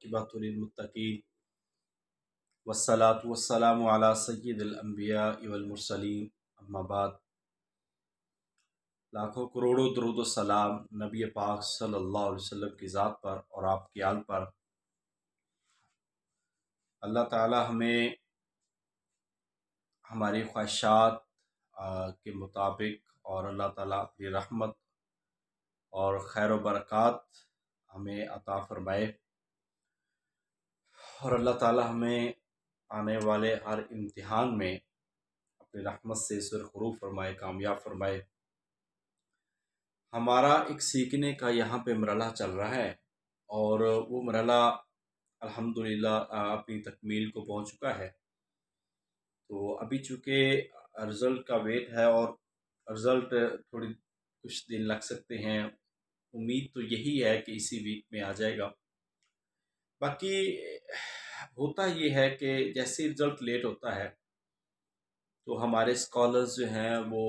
आक़िबतुल लिल्मुत्तक़ीन वस्सलातु वस्सलामु अला सय्यिदिल अंबिया वल मुरसलीन अम्मा बाद। लाखों करोड़ों दुरूद व सलाम नबी पाक सल्लल्लाहु अलैहि वसल्लम की ज़ात पर और आपकी आल पर। अल्लाह ताला हमें हमारी ख्वाहिशात के मुताबिक और अल्लाह ताला अपनी रहमत और खैर व बरक़ात हमें अता फ़रमाए और अल्लाह ताला हमें आने वाले हर इम्तिहान में अपनी रहमत से सुरखरू फरमाए, कामयाब फरमाए। हमारा एक सीखने का यहाँ पे मरहला चल रहा है और वो मरहला अल्हम्दुलिल्लाह अपनी तकमील को पहुँच चुका है। तो अभी चूँकि रिज़ल्ट का वेट है और रिज़ल्ट थोड़ी कुछ दिन लग सकते हैं। उम्मीद तो यही है कि इसी वीक में आ जाएगा। बाकी होता ये है कि जैसे रिज़ल्ट लेट होता है तो हमारे स्कॉलर्स जो हैं वो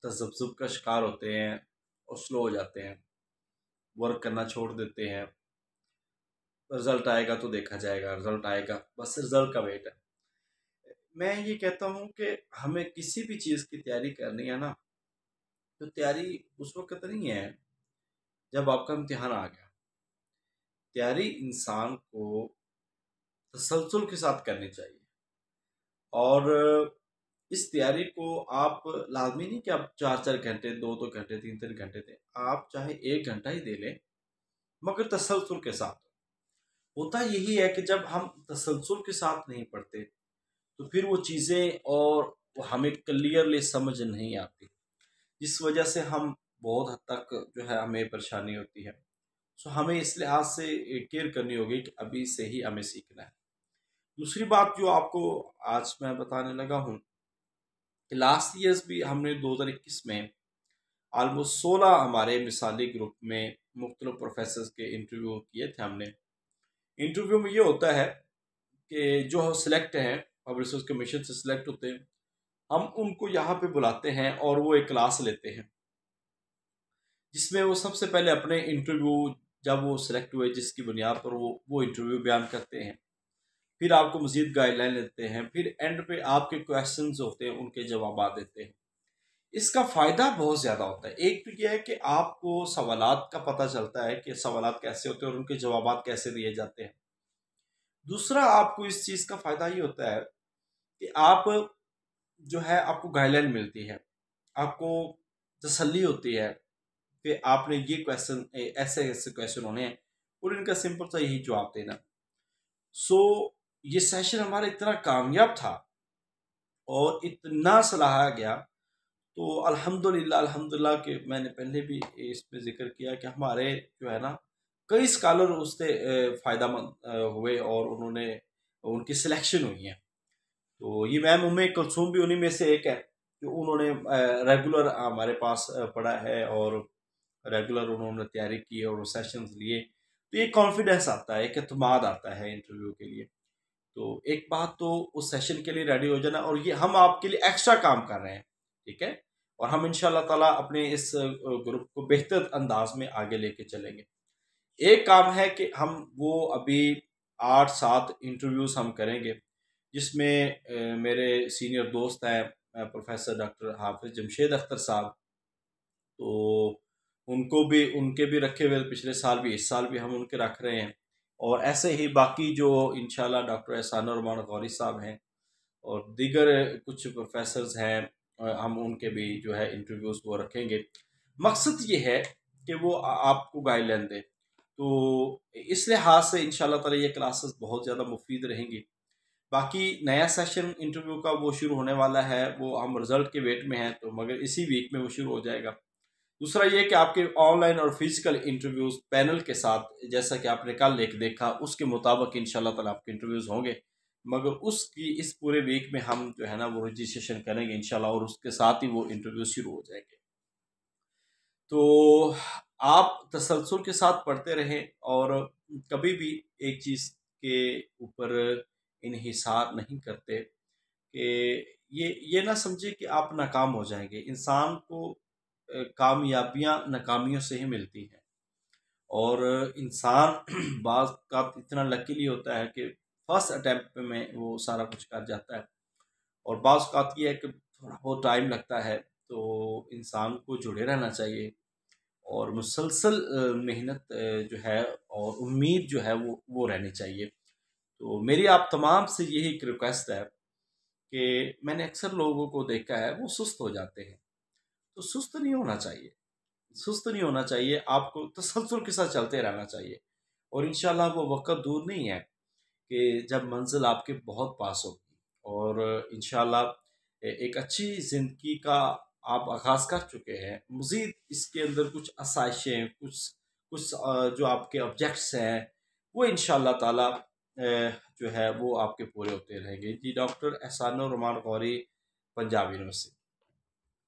तज़ब्ज़ुब का शिकार होते हैं और स्लो हो जाते हैं, वर्क करना छोड़ देते हैं। रिज़ल्ट आएगा तो देखा जाएगा, रिज़ल्ट आएगा, बस रिज़ल्ट का वेट है। मैं ये कहता हूँ कि हमें किसी भी चीज़ की तैयारी करनी है ना, तो तैयारी उस वक्त नहीं है जब आपका इम्तिहान आ गया। तैयारी इंसान को तसलसल के साथ करनी चाहिए और इस तैयारी को आप लाजमी नहीं कि आप 4-4 घंटे, 2-2 घंटे, 3-3 घंटे दें। आप चाहे 1 घंटा ही दे लें, मगर तसलसल के साथ। होता यही है कि जब हम तसलसल के साथ नहीं पढ़ते तो फिर वो चीज़ें और हमें क्लियरली समझ नहीं आती, जिस वजह से हम बहुत हद तक जो है हमें परेशानी होती है। सो हमें इस लिहाज से केयर करनी होगी कि अभी से ही हमें सीखना है। दूसरी बात जो आपको आज मैं बताने लगा हूँ कि लास्ट ईयर्स भी हमने 2021 में ऑलमोस्ट 16 हमारे मिसाली ग्रुप में मुख्तलिफ प्रोफेसर्स के इंटरव्यू किए थे हमने। इंटरव्यू में ये होता है कि जो सिलेक्ट हैं, पब्लिक सर्विस कमीशन से सिलेक्ट होते हैं, हम उनको यहाँ पे बुलाते हैं और वो एक क्लास लेते हैं जिसमें वो सबसे पहले अपने इंटरव्यू, जब वो सिलेक्ट हुए जिसकी बुनियाद पर वो इंटरव्यू बयान करते हैं, फिर आपको मज़ीद गाइडलाइन देते हैं, फिर एंड पे आपके क्वेश्चंस होते हैं उनके जवाब देते हैं। इसका फ़ायदा बहुत ज़्यादा होता है। एक तो यह है कि आपको सवालात का पता चलता है कि सवालात कैसे होते हैं और उनके जवाब कैसे दिए जाते हैं। दूसरा, आपको इस चीज़ का फ़ायदा ये होता है कि आप जो है आपको गाइडलाइन मिलती है, आपको तसल्ली होती है कि आपने ये क्वेश्चन ऐसे ऐसे क्वेश्चन होने हैं और इनका सिंपल सा यही जवाब देना। सो ये सेशन हमारा इतना कामयाब था और इतना सराहा गया, तो अल्हम्दुलिल्लाह अल्हम्दुलिल्लाह कि मैंने पहले भी इसमें ज़िक्र किया कि हमारे जो है ना कई स्कॉलर उससे फ़ायदामंद हुए और उन्होंने उनकी सिलेक्शन हुई है। तो ये मैम उम्मे कुलसूम भी उन्हीं में से एक है जो उन्होंने रेगुलर हमारे पास पढ़ा है और रेगुलर उन्होंने तैयारी की और सेशंस लिए। तो ये कॉन्फिडेंस आता है, एक एतमाद आता है इंटरव्यू के लिए। तो एक बात तो उस सेशन के लिए रेडी हो जाना, और ये हम आपके लिए एक्स्ट्रा काम कर रहे हैं, ठीक है। और हम इंशाल्लाह ताला अपने इस ग्रुप को बेहतर अंदाज में आगे लेके चलेंगे। एक काम है कि हम वो अभी 8-7 इंटरव्यूज़ हम करेंगे जिसमें मेरे सीनियर दोस्त हैं प्रोफेसर डॉक्टर हाफिज़ जमशेद अख्तर साहब, तो उनके भी रखे हुए पिछले साल भी, इस साल भी हम उनके रख रहे हैं। और ऐसे ही बाकी जो इंशाल्लाह डॉक्टर एहसान रहमान गौरी साहब हैं और दीगर कुछ प्रोफेसर्स हैं, हम उनके भी जो है इंटरव्यूज़ वो रखेंगे। मकसद ये है कि वो आपको गाइडलाइन दें। तो इस लिहाज से इंशाल्लाह ताला ये क्लासेस बहुत ज़्यादा मुफीद रहेंगी। बाकी नया सेशन इंटरव्यू का वो शुरू होने वाला है, वो हम रिज़ल्ट के वेट में हैं, तो मगर इसी वीक में वो शुरू हो जाएगा। दूसरा ये कि आपके ऑनलाइन और फिजिकल इंटरव्यूज़ पैनल के साथ, जैसा कि आपने कल एक देखा, उसके मुताबिक इंशाल्लाह ताला आपके इंटरव्यूज़ होंगे। मगर उसकी इस पूरे वीक में हम जो है ना वो रजिस्ट्रेशन करेंगे इंशाल्लाह और उसके साथ ही वो इंटरव्यू शुरू हो जाएंगे। तो आप तसलसल के साथ पढ़ते रहें और कभी भी एक चीज़ के ऊपर इन्हिसार नहीं करते कि ये ना समझे कि आप नाकाम हो जाएंगे। इंसान को कामयाबियाँ नाकामियों से ही मिलती हैं और इंसान बाज़ का इतना लकीली होता है कि फर्स्ट अटैम्प्ट में वो सारा कुछ कर जाता है। और बाज़ औक़ात ये है कि थोड़ा बहुत टाइम लगता है, तो इंसान को जुड़े रहना चाहिए और मुसलसल मेहनत जो है और उम्मीद जो है वो रहनी चाहिए। तो मेरी आप तमाम से यही एक रिक्वेस्ट है कि मैंने अक्सर लोगों को देखा है वो सुस्त हो जाते हैं, तो सुस्त नहीं होना चाहिए, सुस्त नहीं होना चाहिए, आपको तसलसल के साथ चलते रहना चाहिए। और इंशाल्लाह वो वक़्त दूर नहीं है कि जब मंज़िल आपके बहुत पास होगी और इंशाल्लाह एक अच्छी ज़िंदगी का आप आगाज़ कर चुके हैं। मज़ीद इसके अंदर कुछ आसाइशें, कुछ कुछ जो आपके ऑब्जेक्ट्स हैं, वो इंशाल्लाह ताला जो है वो आपके पूरे होते रहेंगे। जी, डॉक्टर एहसानुर रहमान गौरी, पंजाब यूनिवर्सिटी।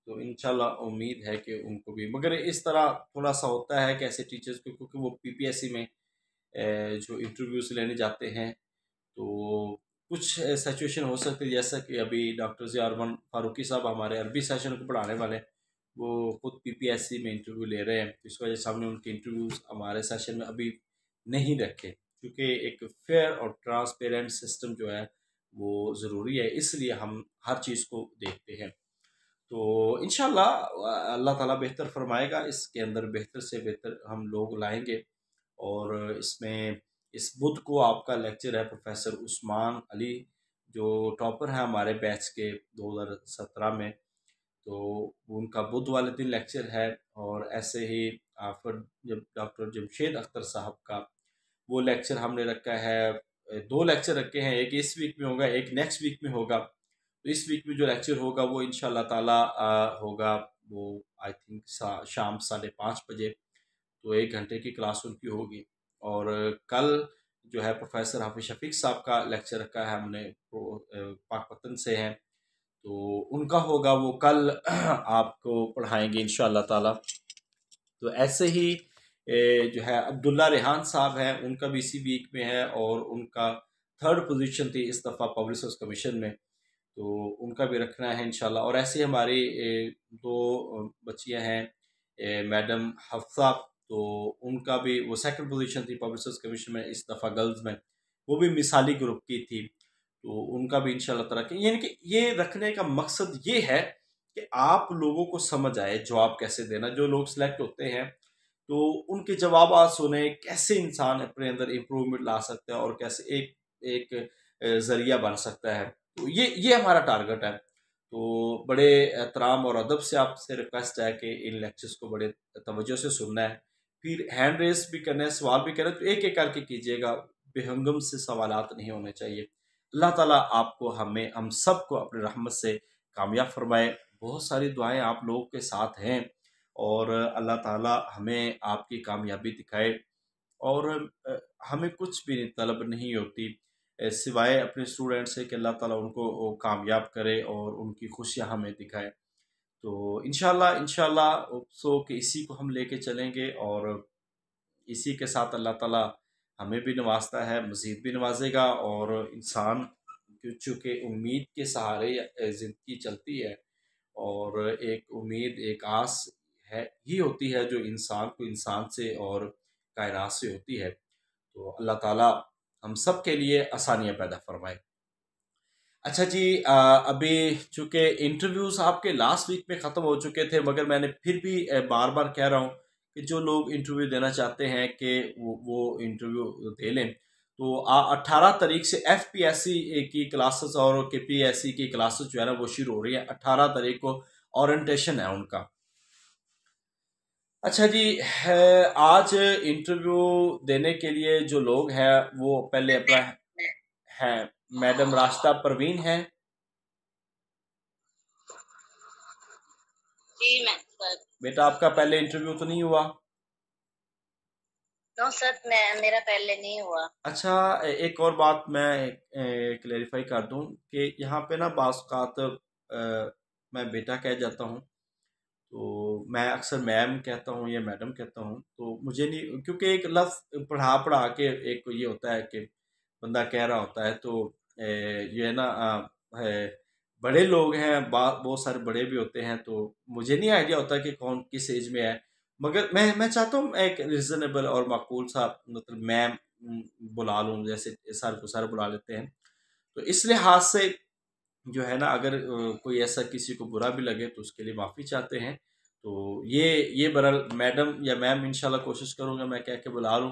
तो इंशाल्लाह उम्मीद है कि उनको भी, मगर इस तरह थोड़ा-सा होता है कि ऐसे टीचर्स को, क्योंकि वो पीपीएससी में जो इंटरव्यूज़ लेने जाते हैं, तो कुछ सिचुएशन हो सकती है, जैसा कि अभी डॉक्टर ज़िया अरमान फारूकी साहब हमारे अरबी सेशन को पढ़ाने वाले हैं, वो खुद पीपीएससी में इंटरव्यू ले रहे हैं। इस वजह से हमने उनके इंटरव्यूज़ हमारे सेशन में अभी नहीं रखे, क्योंकि एक फेयर और ट्रांसपेरेंट सिस्टम जो है वो ज़रूरी है, इसलिए हम हर चीज़ को देखते हैं। तो इंशाल्लाह अल्लाह ताला बेहतर फरमाएगा, इसके अंदर बेहतर से बेहतर हम लोग लाएंगे। और इसमें इस बुध को आपका लेक्चर है प्रोफेसर उस्मान अली, जो टॉपर है हमारे बैच के 2017 में, तो उनका बुध वाले दिन लेक्चर है। और ऐसे ही फिर जब डॉक्टर जमशेद अख्तर साहब का वो लेक्चर हमने रखा है, दो लेक्चर रखे हैं, एक इस वीक में होगा, एक नेक्स्ट वीक में होगा। तो इस वीक में जो लेक्चर होगा वो इंशाल्लाह ताला होगा, वो आई थिंक शाम 5:30 बजे, तो 1 घंटे की क्लास उनकी होगी। और कल जो है प्रोफेसर हाफिज शफीक साहब का लेक्चर रखा है हमने, वो पाकपतन से हैं, तो उनका होगा, वो कल आपको पढ़ाएंगे इंशाल्लाह ताला। तो ऐसे ही जो है अब्दुल्ला रेहान साहब हैं, उनका भी इसी वीक में है और उनका 3rd पोजीशन थी इस दफ़ा पब्लिशर्स कमीशन में, तो उनका भी रखना है इंशाल्लाह। और ऐसे ही हमारी दो बच्चियां हैं, मैडम हफ्सा, तो उनका भी वो 2nd पोजीशन थी पब्लिशर्स कमीशन में इस दफ़ा गर्ल्स में, वो भी मिसाली ग्रुप की थी, तो उनका भी इंशाल्लाह ताला रखें। यानी कि ये रखने का मकसद ये है कि आप लोगों को समझ आए जवाब कैसे देना, जो लोग सिलेक्ट होते हैं तो उनके जवाब सुने, कैसे इंसान अपने अंदर इम्प्रूवमेंट ला सकता है और कैसे एक एक ज़रिया बन सकता है। तो ये हमारा टारगेट है। तो बड़े एहतराम और अदब से आपसे रिक्वेस्ट है कि इन लेक्चर्स को बड़े तवज्जो से सुनना है, फिर हैंड रेस भी करना है, सवाल भी करना है, तो एक एक करके कीजिएगा, बेहंगम से सवालात नहीं होने चाहिए। अल्लाह ताला आपको, हमें, हम सब को अपनी रहमत से कामयाब फरमाए। बहुत सारी दुआएं आप लोगों के साथ हैं और अल्लाह ताला हमें आपकी कामयाबी दिखाए। और हमें कुछ भी तलब नहीं होती सिवाय अपने स्टूडेंट से कि अल्लाह ताला उनको कामयाब करे और उनकी खुशियाँ हमें दिखाए। तो इंशाल्लाह इंशाल्लाह सो कि इसी को हम लेके चलेंगे और इसी के साथ अल्लाह ताला हमें भी नवाजता है, मज़ीद भी नवाजेगा। और इंसान चूँकि उम्मीद के सहारे ज़िंदगी चलती है और एक उम्मीद, एक आस है ही होती है जो इंसान को इंसान से और कायनात से होती है। तो अल्लाह ताला हम सब के लिए आसानियाँ पैदा फरमाए। अच्छा जी, अभी चूँकि इंटरव्यूज़ आपके लास्ट वीक में ख़त्म हो चुके थे, मगर मैंने फिर भी बार बार कह रहा हूँ कि जो लोग इंटरव्यू देना चाहते हैं कि वो इंटरव्यू दे लें। तो 18 तारीख से FPSC की क्लासेस और KPSC की क्लासेस जो है ना वो शुरू हो रही है। 18 तारीख को ओरिएंटेशन है उनका। अच्छा जी, आज इंटरव्यू देने के लिए जो लोग हैं वो पहले अपना है, मैडम रास्ता परवीन है। जी मैं सर। बेटा आपका पहले इंटरव्यू तो नहीं हुआ? नो सर, मेरा पहले नहीं हुआ। अच्छा, एक और बात मैं क्लेरिफाई कर दूं कि यहाँ पे ना बाज़-औक़ात मैं बेटा कह जाता हूँ, तो मैं अक्सर मैम कहता हूँ या मैडम कहता हूँ, तो मुझे नहीं, क्योंकि एक लफ्ज़ पढ़ा पढ़ा के एक ये होता है कि बंदा कह रहा होता है, तो ये है ना, बड़े लोग हैं, बहुत सारे बड़े भी होते हैं, तो मुझे नहीं आइडिया होता कि कौन किस एज में है, मगर मैं चाहता हूँ एक रिजनेबल और माकूल सा, मतलब मैम बुला लूँ, जैसे सर को सर बुला लेते हैं। तो इस लिहाज से जो है ना, अगर कोई ऐसा किसी को बुरा भी लगे तो उसके लिए माफ़ी चाहते हैं। तो ये बहरहाल मैडम या मैम इंशाल्लाह कोशिश करूँगा मैं कह के बुला लूँ।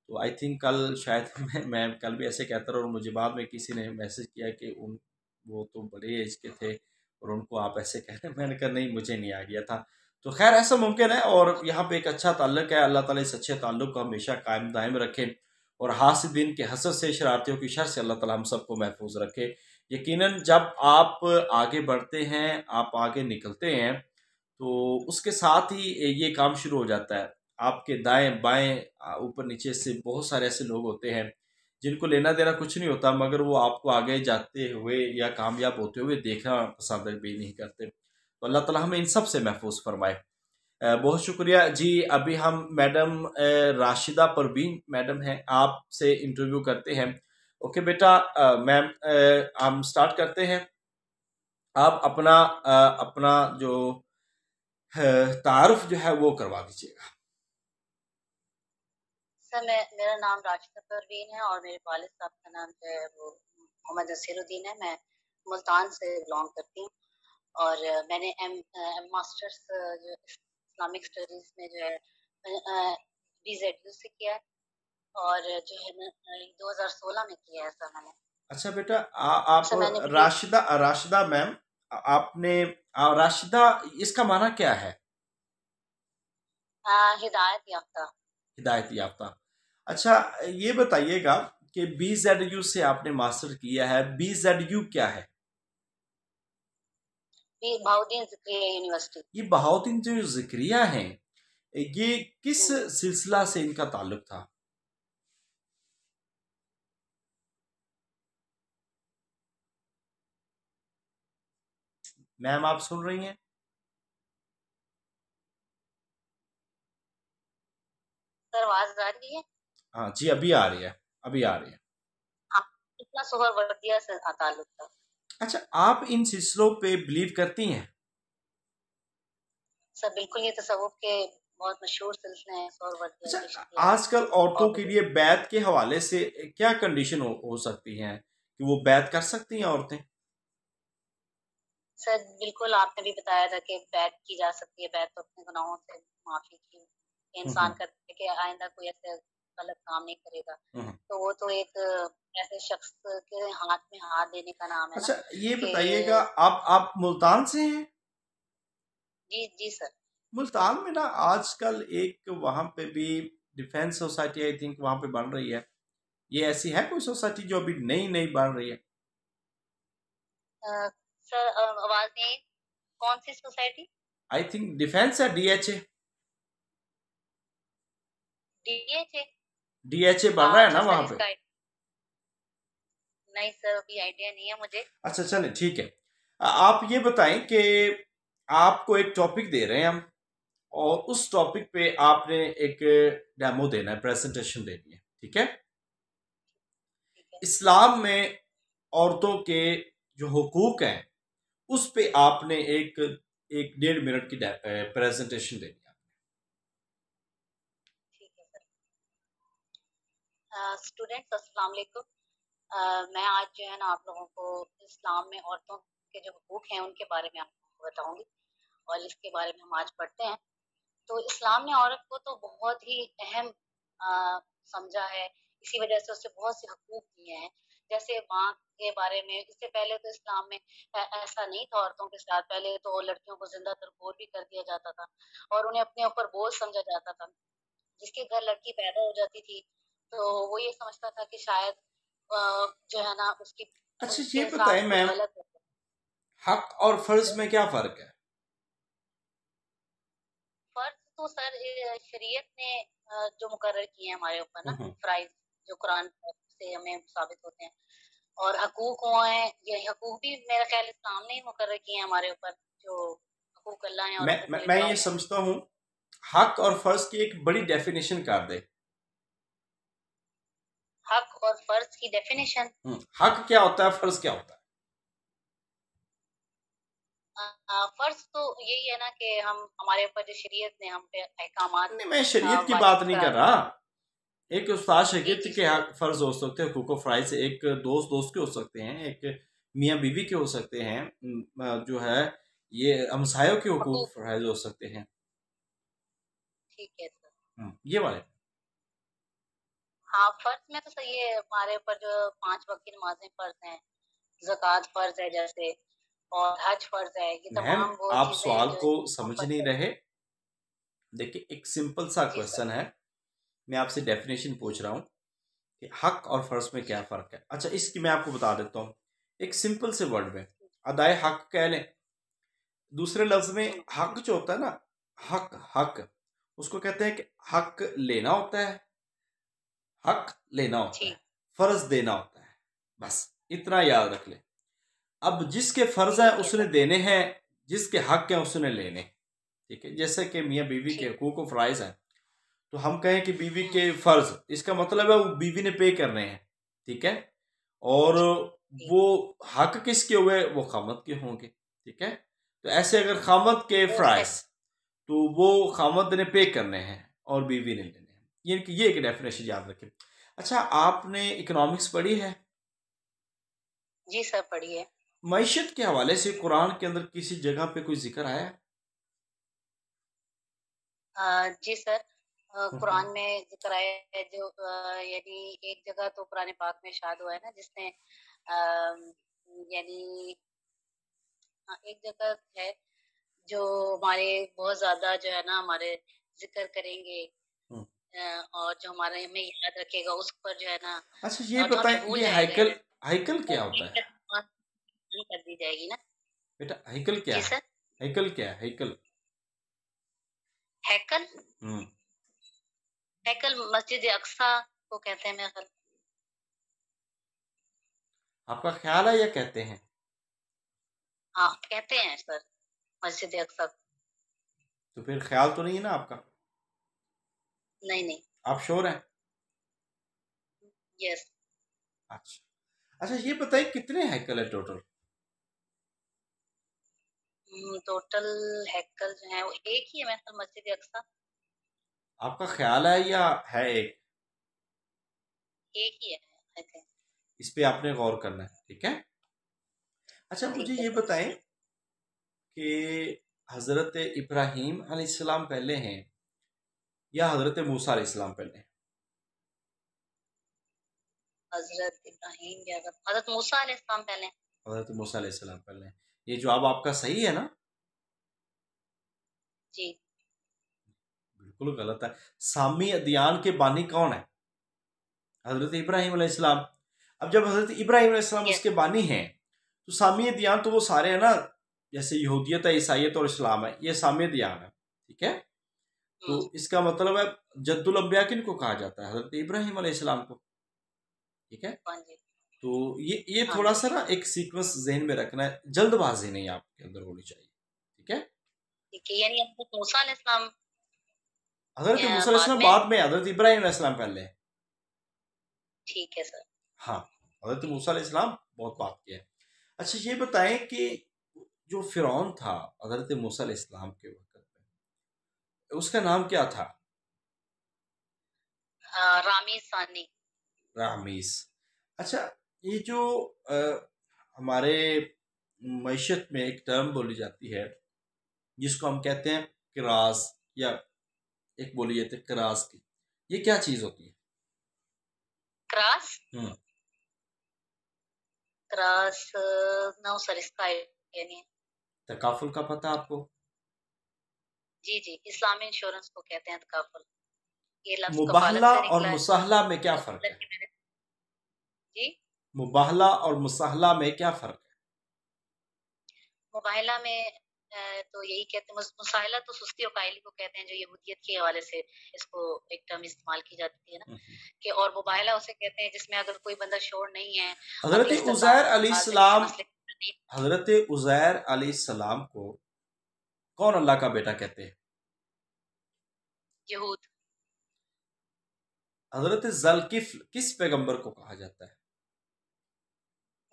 तो आई थिंक कल शायद मैं कल भी ऐसे कहता रहा, और मुझे बाद में किसी ने मैसेज किया कि उन वो तो बड़े एज के थे और उनको आप ऐसे कह रहे हैं। मैंने कहा नहीं, मुझे नहीं आ गया था। तो खैर ऐसा मुमकिन है, और यहाँ पे एक अच्छा ताल्लुक है। अल्लाह ताला इस अच्छे ताल्लुक को हमेशा कायम दायम रखे, और हासिदीन के हसद से, शरारतियों की शर से अल्लाह ताला हम सबको महफूज रखे। यकीनन जब आप आगे बढ़ते हैं, आप आगे निकलते हैं, तो उसके साथ ही ये काम शुरू हो जाता है। आपके दाएं बाएं ऊपर नीचे से बहुत सारे ऐसे लोग होते हैं जिनको लेना देना कुछ नहीं होता, मगर वो आपको आगे जाते हुए या कामयाब होते हुए देखना पसंद भी नहीं करते। तो अल्लाह ताला हमें इन सब से महफूज फरमाए। बहुत शुक्रिया जी। अभी हम मैडम राशिदा परवीन मैडम हैं, आपसे इंटरव्यू करते हैं। ओके बेटा, मैम हम स्टार्ट करते हैं। आप अपना जो तारुफ जो है वो करवा दीजिएगा। सर मेरा नाम राशिदा परवीन है और मेरे वालिद साहब का नाम जो है वो मोहम्मद नसीरुद्दीन है। मैं मुल्तान से बिलोंग करती हूँ और मैंने एम मास्टर्स जो इस्लामिक स्टडीज में जो है BZU से किया है, और जो है 2016 में किया है सर मैंने। अच्छा बेटा, आप सर मैंने राशिदा राशिदा मैम, आपने राशिदा, इसका माना क्या है? हिदायत याफ्ता। हिदायत याफ्ता। अच्छा, ये बताइएगा कि BZU से आपने मास्टर किया है, BZU क्या है? बहाउद्दीन ज़िक्रिया यूनिवर्सिटी। ये बहाउद्दीन जो जिक्रिया हैं, ये किस हम्म। सिलसिला से इनका ताल्लुक था? मैम आप सुन रही हैं? सर आवाज आ रही है? हाँ जी, अभी आ रही है, अभी आ रही है। आप कितना सोहरवर्दिया से ताल्लुक था। अच्छा, आप इन सिलसिलों पे बिलीव करती हैं? सर बिल्कुल, ये तसव्वुफ के बहुत मशहूर सिलसिले हैं सोहरवर्दिया, अच्छा, चिश्तिया आजकल औरतों और के लिए बैत के हवाले से क्या कंडीशन हो सकती हैं कि वो बैत कर सकती हैं औरतें? सर बिल्कुल, आपने भी बताया था कि बैत की जा सकती है। बैत तो अपने गुनाहों से माफी की इंसान हम्म करते हैं कि आइंदा कोई ऐसे गलत काम नहीं करेगा। हम्म। तो वो तो एक ऐसे शख्स के हाथ में हाथ देने का नाम है ना अच्छा, ये कि। बताइएगा, आप मुल्तान से हैं? जी जी सर। मुल्तान में ना आजकल एक वहां पे भी डिफेंस सोसाइटी आई थिंक वहां पे बन रही है। ये ऐसी है कोई सोसाइटी जो अभी नई नई बन रही है? सर आवाज नहीं आई। कौन सी सोसाइटी? आई थिंक डिफेंस है, DHA। DHA। DHA बन रहा है अच्छा ना सर, वहां पे? इसका नहीं सर, अभी आइडिया नहीं है मुझे। अच्छा चले, ठीक है। आप ये बताएं कि आपको एक टॉपिक दे रहे हैं हम, और उस टॉपिक पे आपने एक डेमो देना है, प्रेजेंटेशन देनी है, ठीक है? ठीक है। इस्लाम में औरतों के जो हुकूक हैं, उस पे आपने एक एक 1.5 मिनट की प्रेजेंटेशन देनी है। ठीक है सर। स्टूडेंट्स अस्सलाम वालेकुम। मैं आज जो है ना आप लोगों को इस्लाम में औरतों के जो हुकूक हैं उनके बारे में आपको बताऊंगी, और इसके बारे में हम आज पढ़ते हैं। तो इस्लाम ने औरत को तो बहुत ही अहम समझा है, इसी वजह से उससे बहुत से हकूक दिए हैं। जैसे माँ के बारे में, इससे पहले तो इस्लाम में ऐसा नहीं था औरतों के साथ। पहले तो लड़कियों को जिंदा तरबूर भी कर दिया जाता था और उन्हें अपने ऊपर बोझ समझा जाता था। जिसके घर लड़की पैदा हो जाती थी तो वो ये समझता था कि शायद जो है ना उसकी अच्छा, ये उसके बताएं साथ कुछ मैम, गलत है। हक और जी फर्ज सर। में क्या फर्क है? फर्ज तो सर शरीयत ने जो मुकर्रर किए हैं हमारे ऊपर ना, हम्म। फराइज जो कुरान से हमें साबित होते हैं। और हकूक हुआ है, ये हकूक भी मेरा ख्याल इस्लाम ने ही मुकर्रर किए हैं हमारे ऊपर, जो हकूक अल्लाह हैं और हकूक मैं ये इबाद हैं। समझता हूँ, हक और फर्ज की एक बड़ी डेफिनेशन कर दे। हक और फर्ज की डेफिनेशन। हक क्या होता है, फर्ज क्या होता है? फर्ज तो यही है ना कि हम हमारे ऊपर जो शरीयत ने हम पे अहकामात नहीं, मैं शरीयत की वाजिब बात नहीं करार कर दिए। रहा। एक उस्ताद जी शागिर्द जी के सर। हक फर्ज हो सकते हैं, हुकूक फ़राइज़ एक दोस्त दोस्त के हो सकते हैं, एक मियाँ बीवी के हो सकते हैं, जो है ये हमसायों के हुकूक हकूक। फ़राइज़ हो सकते हैं। ठीक है सर। ये वाले। हाँ, फर्ज में तो सही है, हमारे ऊपर जो 5 वक्त की नमाजें फर्ज हैं, ज़कात फर्ज है जैसे, और हज फर्ज है, ये मैम, तमाम वो आप चीज़ें हैं सवाल जो को इस्लाम समझ फर्ज नहीं है। रहे। देखिए, एक सिंपल सा जी सर। क्वेश्चन है, मैं आपसे डेफिनेशन पूछ रहा हूँ कि हक और फ़र्ज में क्या जी। फ़र्क है। अच्छा, इसकी मैं आपको बता देता हूँ, एक सिंपल से वर्ड में अदाए हक कह लें। दूसरे लफ्ज में हुँ, हक जो होता है ना, हक हक उसको कहते हैं कि हक लेना होता है, हक लेना होता है, जी, फर्ज देना होता है। बस इतना याद रख ले। अब जिसके फर्ज हैं ठीक है उसने सर। देने हैं, जिसके हक हैं उसने लेने। ठीक है, जैसे कि मियाँ बीवी के ठीक। हकूक और फ़राइज़ हैं, तो हम कहें कि बीवी हुँ, के फर्ज, इसका मतलब है वो बीवी ने पे करने हैं। ठीक है, और जी, जी। वो हक किसके हुए, वो खामद के होंगे। ठीक है, तो ऐसे अगर खामद के वो है। फ़राइज़, तो वो खामद ने पे करने हैं और बीवी ने लेने हैं। ये एक डेफिनेशन याद रखें। अच्छा, आपने इकोनॉमिक्स पढ़ी है? जी सर, पढ़िए। मईशत के हवाले से कुरान के अंदर किसी जगह पे कोई जिक्र आया है? जी सर, कुरान में ज़िक्र आया है जो यानी एक जगह तो कुरान पाक में इरशाद हुआ है ना जिसने यानी एक जगह है जो हमारे बहुत ज़्यादा जो है ना हमारे ज़िक्र करेंगे, हम्म। और जो हमारे हमें याद रखेगा उस पर जो है ना, अच्छा, ये जो बताएं, हमें भूल ये जाएगा हाइकल, यानी हाइकल वो क्या होता है? नहीं कर दी जाएगी ना। बेटा, हाइकल क्या जी है? सर। हाइकल क्या है, हाइकल? हैकल। हम्म। हैकल मस्जिद अक्सा को कहते हैं मेरे ख्याल। आपका ख्याल है या कहते हैं? हाँ, कहते हैं सर, मस्जिद अक्सा। तो फिर ख्याल तो नहीं है ना आपका? नहीं, नहीं। आप श्योर हैं? यस। अच्छा, अच्छा, ये बताइए कितने हाइकल है टोटल? टोटल हैकल जो है वो एक ही है मेरे ख्याल, मस्जिद अक्सा। आपका ख्याल है या है एक? एक ही है आई थिंक। इस पे आपने गौर करना है। ठीक है। अच्छा, मुझे ठीक है ये सर। बताएं कि हज़रत इब्राहीम अलैहिस्सलाम पहले हैं या हज़रत मूसा अलैहिस्सलाम पहले हैं? हजरत इब्राहिम या हजरत मूसा अलैहिस्सलाम पहले। हज़रत मूसा अलैहिस्सलाम पहले हैं। ये जवाब आपका सही है ना? जी। बिल्कुल गलत है। सामी अदियान के बानी कौन है? हज़रत इब्राहीम अलैहिस्सलाम। अब जब हज़रत इब्राहीम अलैहिस्सलाम यस। उसके बानी हैं, तो सामी अदियान तो वो सारे हैं ना, जैसे यहूदियत है, ईसाइयत और इस्लाम है, ये सामी अदियान है। ठीक है, तो हम्म। इसका मतलब है जद्दुल अंबिया किन को कहा जाता है? हज़रत इब्राहीम अलैहिस्सलाम को। ठीक है, हाँ जी। तो ये हाँ थोड़ा जी। सा ना एक सीक्वेंस जहन में रखना है, जल्दबाजी नहीं आपके अंदर होनी चाहिए। ठीक है, ठीक है, यानी हजरत मूसा अलैहिस्सलाम हज़रत मूसा बाद अलैहिस्सलाम में। बाद में, हज़रत इब्राहीम अलैहिस्सलाम पहले है। ठीक है सर। हाँ, हज़रत मूसा अलैहिस्सलाम बहुत बात किया है। अच्छा, ये बताएं कि जो फ़िरौन था हज़रत मूसा अलैहिस्सलाम के वक़्त में, उसका नाम क्या था? रामी सानी। रामीस। अच्छा, ये जो हमारे मईशत में एक टर्म बोली जाती है, जिसको हम कहते हैं किरास, या एक बोली जाती है किरास की, ये क्या चीज़ होती है? क्रास। हम्म। क्रास नो सर, इसका आइडिया नहीं है। तकाफुल का पता आपको? जी जी, इस्लामी इंश्योरेंस को कहते हैं तकाफुल। ये लफ्ज कफालत मुबाहला से और निकला है। मुसाहला में क्या तो फ़र्क मतलब है? कि मैंने। जी। मुबाहला और मुसाहला में क्या फ़र्क है? मुबाहिला में तो यही कहते हैं, मुसाहिला तो सुस्ती और कायली को कहते हैं, जो यहूदियत के हवाले से इसको एक टर्म इस्तेमाल की जाती है ना, कि और मुबाहिला उसे कहते हैं जिसमें अगर कोई बंदा श्योर नहीं है हज़रत अपनी उज़ैर इस्तिताअत से किसी अलैहिस्सलाम, मसले में नहीं। हज़रत उज़ैर अलैहिस्सलाम को कौन अल्लाह का बेटा कहते हैं? यहूद। हज़रत ज़ुल्किफ्ल किस पैगंबर को कहा जाता है?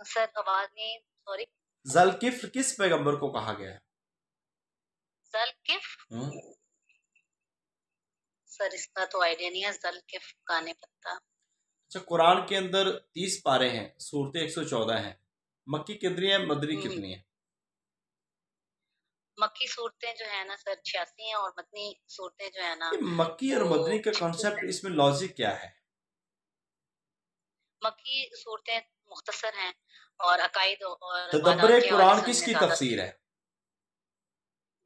सर आवाज नहीं, सॉरी। ज़ुल्किफ्ल किस पैगंबर को कहा गया है? ज़ल-किफ़? हम्म, सर इसका तो आइडिया नहीं है, ज़ल-किफ़ का नहीं पता। अच्छा, कुरान के अंदर 30 पारे हैं, सूरतें 114 हैं। मक्की कितनी है, मदनी हुँ, कितनी है? मक्की सूरतें जो है ना सर 86 हैं, और मदनी सूरतें जो है ना ये मक्की और वो मदनी का 36 कॉन्सेप्ट, हैं। इसमें लॉजिक क्या है? मक्की सूरतें मुख्तसर हैं और अकायद और तदब्बरे इबादत के हवाले कुरान से उनमें किसकी ज़्यादा तफसीर है?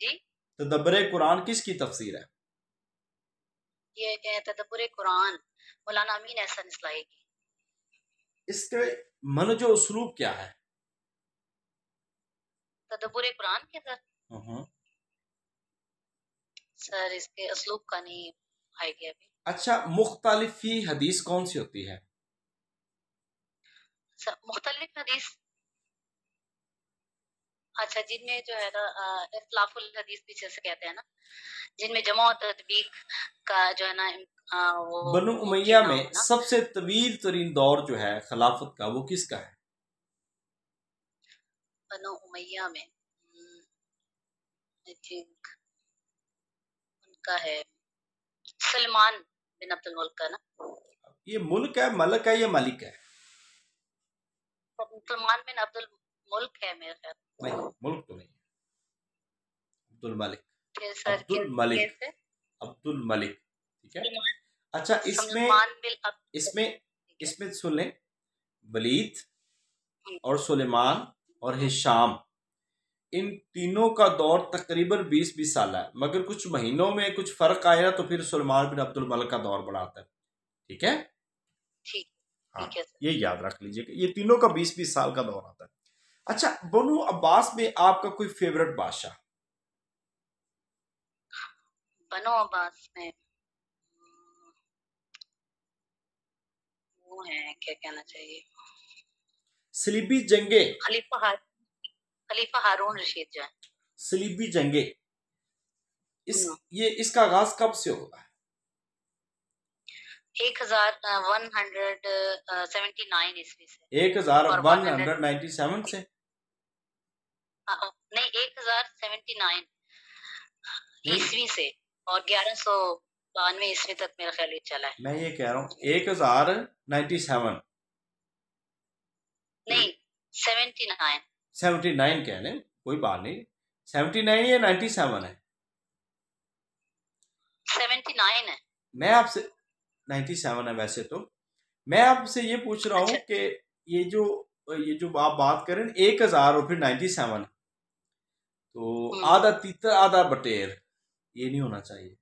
जी, तदब्बरे कुरान किसकी तफसीर है? ये है तदब्बुर कुरान, मौलाना अमीन एहसन इस्लाही की। इसके मनजो उसलूब क्या है? तदब्बुर कुरान के सर? हम्म। सर इसके उसलूब का नहीं आइडिया अभी। अच्छा, मुख्तलिफी हदीस कौन सी होती है? सर मुख्तलिफ हदीस, अच्छा जिनमें जो है ना इख्तिलाफुल हदीस भी जैसे कहते हैं ना, जिनमें जमा और तदबीक का जो है ना वो बनु मुमकिन उमैया ना में होना। सबसे तवील तरीन दौर जो है खिलाफत का, वो किसका है? बनो उमैया में आई थिंक उनका है सलमान बिन अब्दुल मुल्क का ना। ये मुल्क है, मलक है, या मलिक है? सलमान बिन अब्दुल मुल्क है मेरे नहीं, ख्याल। मुल्क तो नहीं है। अब्दुल मलिक। फिर सर अब्दुल मलिक। कैसे? अब्दुल मलिक। ठीक है। सलमान, अच्छा, इसमें सलमान बिन अब्दुल, इसमें ठीक है। इसमें सुन लें, वलीद हम्म, और सुलेमान और हम्म, हिशाम, इन तीनों का दौर तकरीबन 20-20 साल है, मगर कुछ महीनों में कुछ फर्क आया तो फिर सुलेमान बिन अब्दुल मलिक का दौर बढ़ाता है। ठीक है। ठीक, हाँ, ठीक है सर। ये याद रख लीजिए कि ये तीनों का 20-20 साल का दौर आता है। अच्छा, बनु अब्बास में आपका कोई फेवरेट बादशाह? बनो अब्बास में वो है, क्या कहना चाहिए, सलीबी जंगे। खलीफा हार खलीफा हारून रशीद जो है। सलीबी जंगे, इस हम्म, ये इसका आगाज कब से होगा? 1179 ईस्वी से। एक हजार और वन 100 हंड्रेड नाइन्टी सेवन से? नहीं 1079 नहीं, ईस्वी से, और 1192 ईस्वी तक मेरा ख्याल ये चला है। मैं ये कह रहा हूँ 1097। नहीं 79। 79 कह लें, कोई बात नहीं। 79 या 97 है? 79 है। मैं आपसे 97 है वैसे तो। मैं आपसे ये पूछ रहा हूँ अच्छा। कि ये जो ये जो आप बात करें 1000 और फिर 97, तो हम्म, आधा तीतर आधा बटेर, ये नहीं होना चाहिए।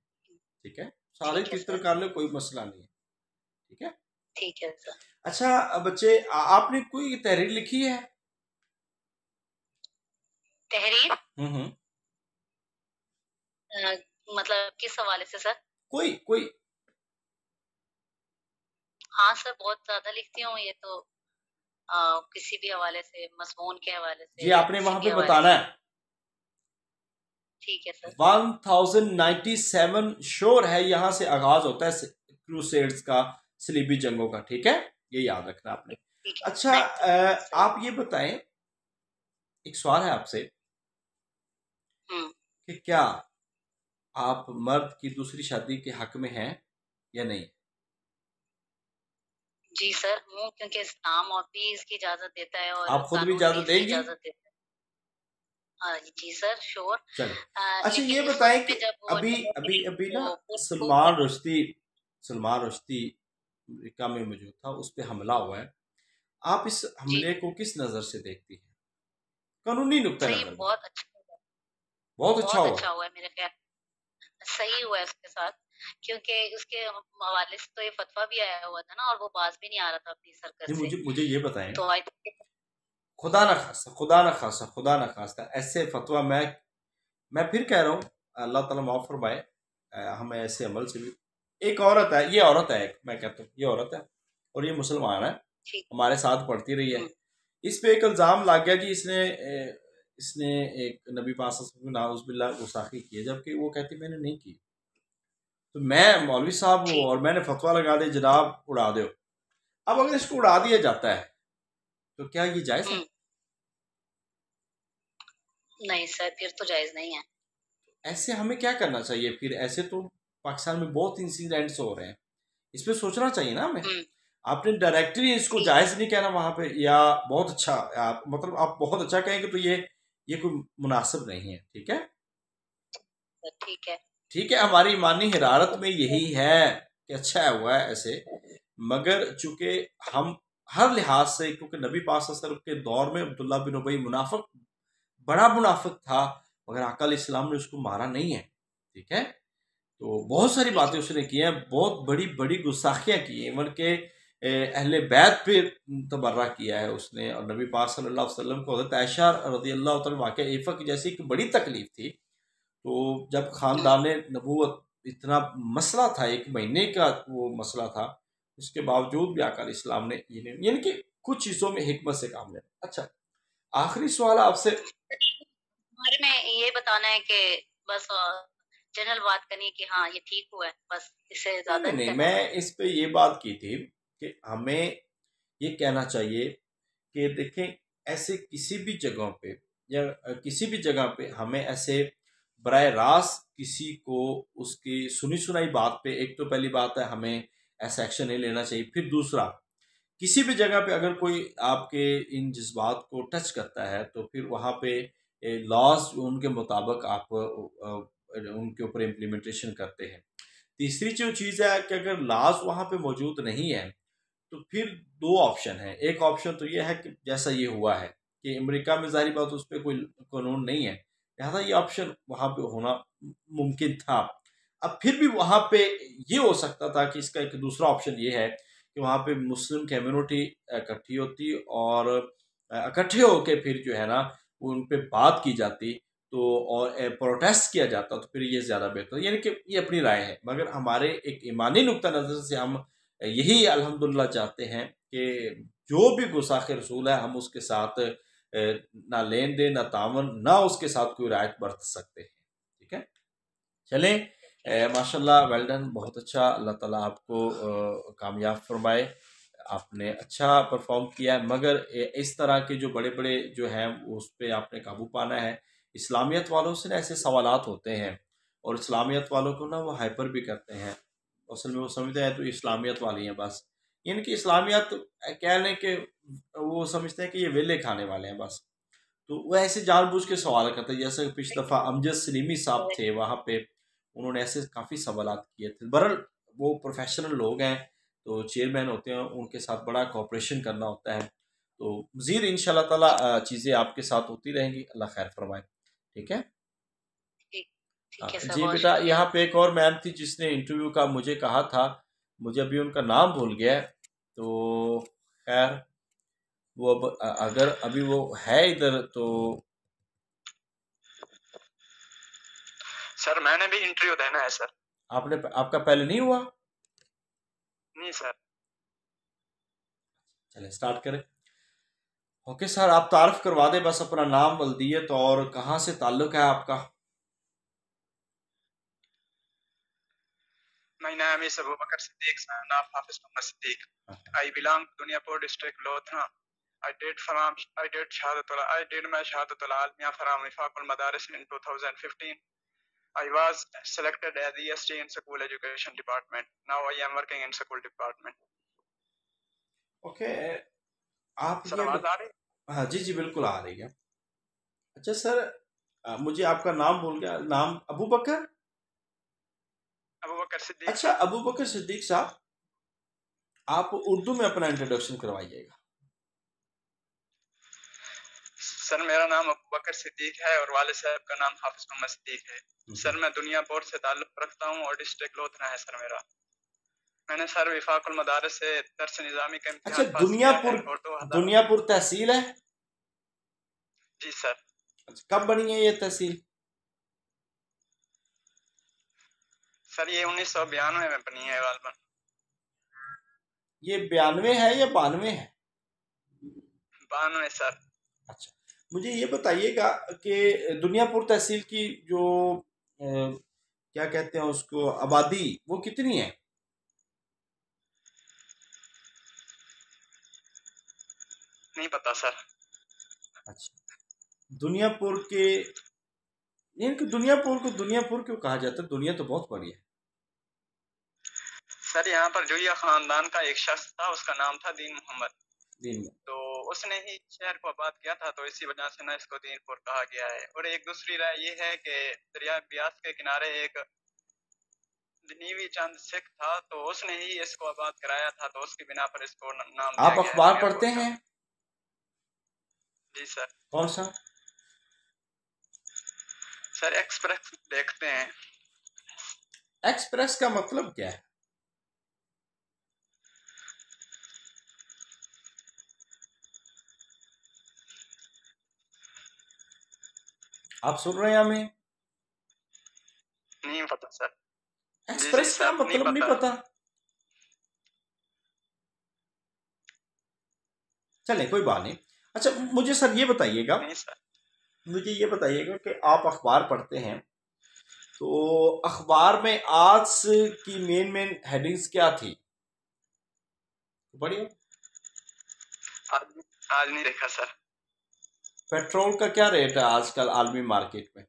ठीक है। सारे ठीक है तीतर सर। कर ले, कोई मसला नहीं है। ठीक है। ठीक है सर। अच्छा बच्चे, आपने कोई तहरीर लिखी है? तहरीर हम्म। मतलब किस हवाले से सर? कोई कोई। हाँ सर बहुत ज्यादा लिखती हूँ ये तो, किसी भी हवाले से, मजमून के हवाले जी, से या आपने किसी वहां भी पे हवाले बताना से। है। ठीक है सर। 1097 श्योर है, यहां से आगाज होता है क्रूसेड्स का, सलीबी जंगों का। ठीक है, ये याद रखना आपने। ठीक है अच्छा, सही। आप ये बताएं, एक सवाल है आपसे हम्म, कि क्या आप मर्द की दूसरी शादी के हक में हैं या नहीं? जी सर हूँ, क्योंकि इस्लाम और भी इसकी इजाजत देता है और आप खुद भी कानून भी इजाजत इसकी देंगी? इजाजत देता है। हाँ जी सर श्योर। चलो। अच्छा, लेकिन ये इस बताएं वक्त कि में जब वो अभी अभी अभी ना वो सलमान रुश्दी सलमान रुश्दी अमेरिका में मौजूद था, उस पर हमला हुआ है। आप इस जी हमले को किस नज़र से देखती हैं, कानूनी नुक्ता सही, नज़र में? बहुत अच्छा हुआ। बहुत अच्छा बहुत हुआ। अच्छा हुआ है मेरे ख्याल, सही हुआ है उसके साथ, क्योंकि उसके हवाले से तो ये फतवा भी आया हुआ था ना, और वो बाज भी नहीं आ रहा था अपनी सरकत नहीं, से। मुझे मुझे ये बताएं, तो आई थिंक खुदा ना खास्ता, खुदा ना खास्ता, खुदा ना खास्ता ऐसे फतवा, मैं फिर कह रहा हूँ, अल्लाह ताला माफ फरमाए, हमें ऐसे अमल से भी। एक औरत है, ये औरत है, एक मैं कहता हूँ ये औरत है, और ये मुसलमान है, ठीक। हमारे साथ पढ़ती रही है। हम्म, इस पे एक इल्ज़ाम लग गया कि इसने एक नबी पाक सल्लल्लाहु अलैहि वसल्लम नाउज़ बिल्लाह गुस्ताखी की है, जबकि वो कहती मैंने नहीं की। तो मैं मौलवी साहब हूँ ठीक। और मैंने फतवा लगा दिया, जनाब उड़ा दो। अब अगर इसको उड़ा दिया जाता है तो क्या ये जायज़ है? नहीं सर फिर तो जायज नहीं है। ऐसे हमें क्या करना चाहिए फिर? ऐसे तो पाकिस्तान में बहुत इंसिडेंट्स हो रहे हैं, इस पे सोचना चाहिए ना हमें। आपने डायरेक्टली इसको ठीक जायज़ नहीं कहना वहाँ पे, या बहुत अच्छा, आप मतलब आप बहुत अच्छा कहेंगे तो ये कोई मुनासिब नहीं है, ठीक है? है, ठीक है। ठीक है, हमारी ईमानी हिरारत में यही है कि अच्छा हुआ है ऐसे, मगर चूंकि हम हर लिहाज से, क्योंकि नबी पाक सल्लल्लाहु अलैहि वसल्लम के दौर में अब्दुल्ला बिन उबई मुनाफिक, बड़ा मुनाफिक था, मगर आका अलैहिस्सलाम ने उसको मारा नहीं है, ठीक है? तो बहुत सारी जी बातें जी। उसने की हैं, बहुत बड़ी बड़ी गुस्ताखियाँ की हैं, इवन के अहले बैत पे तबर्रा किया है उसने। और नबी पाक सल्लल्लाहु अलैहि वसल्लम को हज़रत आयशा रज़ी अल्लाह तआला वाक़या इफ़क जैसी एक बड़ी तकलीफ थी, तो जब ख़ानदान नबूवत इतना मसला था, 1 महीने का वो मसला था, उसके बावजूद भी आका इस्लाम ने ये नहीं, यानी कि कुछ चीज़ों में हिकमत से काम लेना। अच्छा, आखिरी सवाल आपसे। हमारे में ये बताना है कि बस जनरल बात करनी है कि हाँ ये ठीक हुआ है, बस इससे नहीं ज्यादा नहीं नहीं नहीं, कहना। मैं इस पे ये बात की थी कि हमें ये कहना चाहिए कि देखें, ऐसे किसी भी जगहों पे, या किसी भी जगह पे हमें ऐसे बराह रास्त किसी को उसकी सुनी सुनाई बात पे, एक तो पहली बात है हमें ऐसा एक्शन नहीं लेना चाहिए। फिर दूसरा, किसी भी जगह पे अगर कोई आपके इन जज्बात को टच करता है, तो फिर वहाँ पे लॉज उनके मुताबिक आप उनके ऊपर इम्प्लीमेंटेशन करते हैं। तीसरी जो चीज़ है कि अगर लॉज वहाँ पे मौजूद नहीं है, तो फिर 2 ऑप्शन हैं। एक ऑप्शन तो ये है कि जैसा ये हुआ है कि अमेरिका में, ज़ाहिर बात उस पे कोई कानून नहीं है, लिहाज़ा ये ऑप्शन वहाँ पे होना मुमकिन था। अब फिर भी वहाँ पे ये हो सकता था कि इसका एक दूसरा ऑप्शन ये है कि वहाँ पे मुस्लिम कम्युनिटी इकट्ठी होती और इकट्ठे होके फिर जो है ना, वो उन पे बात की जाती, तो और प्रोटेस्ट किया जाता, तो फिर ये ज़्यादा बेहतर, यानी कि ये अपनी राय है, मगर हमारे एक ईमानी नुक्ता नज़र से हम यही अल्हम्दुलिल्लाह चाहते हैं कि जो भी गुस्ताख रसूल है, हम उसके साथ ना लेन देन, ना तावन, ना उसके साथ कोई रायत बरत सकते हैं, ठीक है? चलें, माशाल्लाह, वेल डन, बहुत अच्छा, अल्लाह ताला आपको कामयाब फरमाए। आपने अच्छा परफॉर्म किया है, मगर इस तरह के जो बड़े बड़े जो हैं उस पर आपने काबू पाना है। इस्लामियत वालों से ना ऐसे सवालात होते हैं, और इस्लामियत वालों को ना वो हाइपर भी करते हैं, असल में वो समझते हैं तो इस्लामियत वाली हैं बस, यानी कि इस्लामियत कह लें कि वो समझते हैं कि ये वेले खाने वाले हैं बस। तो वो ऐसे जानबूझ के सवाल करते हैं, जैसे पिछली दफ़ा अमजद सलीमी साहब थे वहाँ पे, उन्होंने ऐसे काफ़ी सवालात किए थे। बहरहाल वो प्रोफेशनल लोग हैं, तो चेयरमैन होते हैं, उनके साथ बड़ा कोऑपरेशन करना होता है। तो मज़ीद इंशाल्लाह ताला चीज़ें आपके साथ होती रहेंगी, अल्लाह खैर फरमाए, ठीक है? ठीक। ठीक है सर, जी बहुत बेटा, शुक्रिया। यहाँ पे एक और मैम थी जिसने इंटरव्यू का मुझे कहा था, मुझे अभी उनका नाम भूल गया है, तो खैर वो अब अगर अभी वो है इधर तो। सर मैंने भी इंटरव्यू देना है सर। आपका पहले नहीं हुआ? नहीं सर। चले स्टार्ट करें। ओके सर, आप तारफ करवा दें बस अपना नाम, बल्दियत और कहाँ से ताल्लुक है आपका। My name is Abu Bakr Siddiq, son of Hafiz Muhammad Siddiq. I belong to Dunyapur district, Lothra. I did my Shahadatul Almiya from Wifaqul Madaris in 2015. I was selected as EST in school education department. Now I am working in school department. Okay, आप sir ये आवाज आ रही? हाँ जी जी, बिल्कुल आ रही है। अच्छा sir, मुझे आपका नाम भूल गया, नाम अबू बकर। अबू बकर सिद्दीक अच्छा, सर। अबू बकर सिद्दीक साहब, आप उर्दू में अपना इंट्रोडक्शन करवाइएगा। सर मेरा नाम अबू बकर सिद्दीक है और वाले साहब का नाम हाफिज मोहम्मद सिद्दीक है। सर मैं दुनियापुर से ताल्लुक रखता हूँ और डिस्ट्रिक्ट लोथरा है सर मेरा। मैंने सर विफाकुल मदारिस से दर्स निज़ामी का अच्छा, इम्तिहान पास किया है और 2000। दुनियापुर तहसील है? जी सर। अच्छा, कब बनी है ये तहसील? सर ये 1992 में बनी है गालबन। ये 92 है या 92 है? 92 सर। अच्छा, मुझे ये बताइएगा कि दुनियापुर तहसील की जो क्या कहते हैं उसको, आबादी, वो कितनी है? नहीं पता सर। अच्छा, दुनियापुर के, इनकी दुनियापुर को दुनियापुर क्यों कहा जाता है? दुनिया तो बहुत बड़ी है। सर यहाँ पर जोया खानदान का एक शख्स था, उसका नाम था दीन मोहम्मद। दिन तो उसने ही शहर को आबाद किया था, तो इसी वजह से ना इसको दीनपुर कहा गया है। और एक दूसरी राय ये है कि दरिया ब्यास के किनारे एक नीवी चंद सिख था, तो उसने ही इसको आबाद कराया था, तो उसकी बिना पर इसको नाम दिया आप गया है अखबार दुनियापुर पढ़ते का। हैं? जी सर। कौन सा? सर एक्सप्रेस देखते हैं। एक्सप्रेस का मतलब क्या है? आप सुन रहे हैं हमें? नहीं पता सर। जी जी एक्सप्रेस का सर, नहीं मतलब नहीं पता। पता? चले कोई बात नहीं। अच्छा मुझे सर ये बताइएगा, नहीं सर। मुझे ये बताइएगा कि आप अखबार पढ़ते हैं, तो अखबार में आज की मेन हेडिंग्स क्या थी? बढ़िया। आज नहीं देखा सर। पेट्रोल का क्या रेट है आजकल आलमी मार्केट में?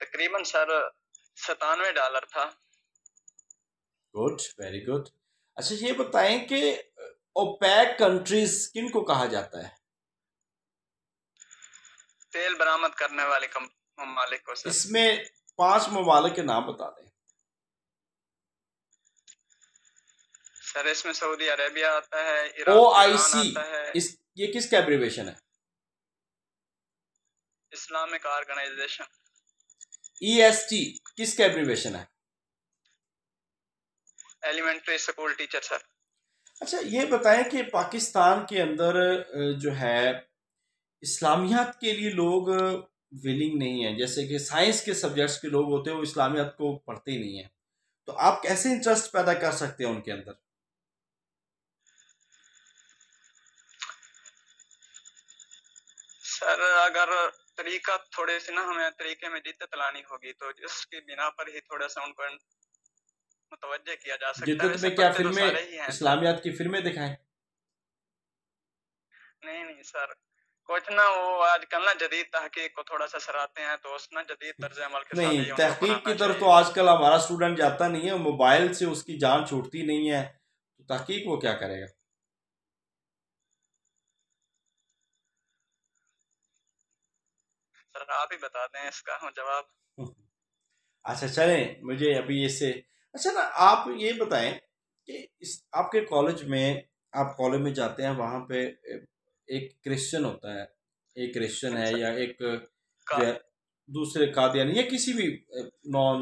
तकरीबन सर $97 था। Good, very good. अच्छा ये बताएं कि ओपेक कंट्रीज किन को कहा जाता है? तेल बरामद करने वाले ममालिक को सर। इसमें 5 ममालिक के नाम बता दें। सर इसमें सऊदी अरेबिया आता है, ईरान OIC, आता है, ये किसका एब्रिविएशन है? Islamic organisation. EST किसका एब्रिविएशन है? Elementary school teacher sir. अच्छा ये बताएं कि पाकिस्तान के अंदर जो है इस्लामियात के लिए लोग विलिंग नहीं है, जैसे कि साइंस के सब्जेक्ट्स के लोग होते हैं वो इस्लामियात को पढ़ते ही नहीं है, तो आप कैसे इंटरेस्ट पैदा कर सकते हैं उनके अंदर? सर अगर तरीका थोड़े से ना हमें तरीके में जिद्दत लानी होगी, तो इसकी बिना पर ही थोड़ा सा उनको मुतवज्जे किया जा सकता है। जिद्दत में वैसे क्या पढ़ते तो सारे फिल्में, ही हैं सर। इस्लामियात की फिल्में दिखाएं? नहीं नहीं सर, कुछ ना वो आजकल ना जदीद तहकीक को थोड़ा सा सराहते हैं, तो उस ना जदीद तर्ज अमल के साथ नहीं, ही उनको तहकीक की पढ़ाना तरफ तो चाहिए। आजकल हमारा स्टूडेंट जाता नहीं है, मोबाइल से उसकी जान छूटती नहीं है, तो तहकीक वो क्या करेगा? सर आप ही बता दें इसका जवाब। अच्छा चलें, मुझे अभी इससे अच्छा ना आप ये बताएं कि इस आपके कॉलेज में, आप कॉलेज में जाते हैं वहाँ पे एक क्रिश्चियन होता है, एक क्रिश्चियन है या एक जो है दूसरे कादियानी या किसी भी नॉन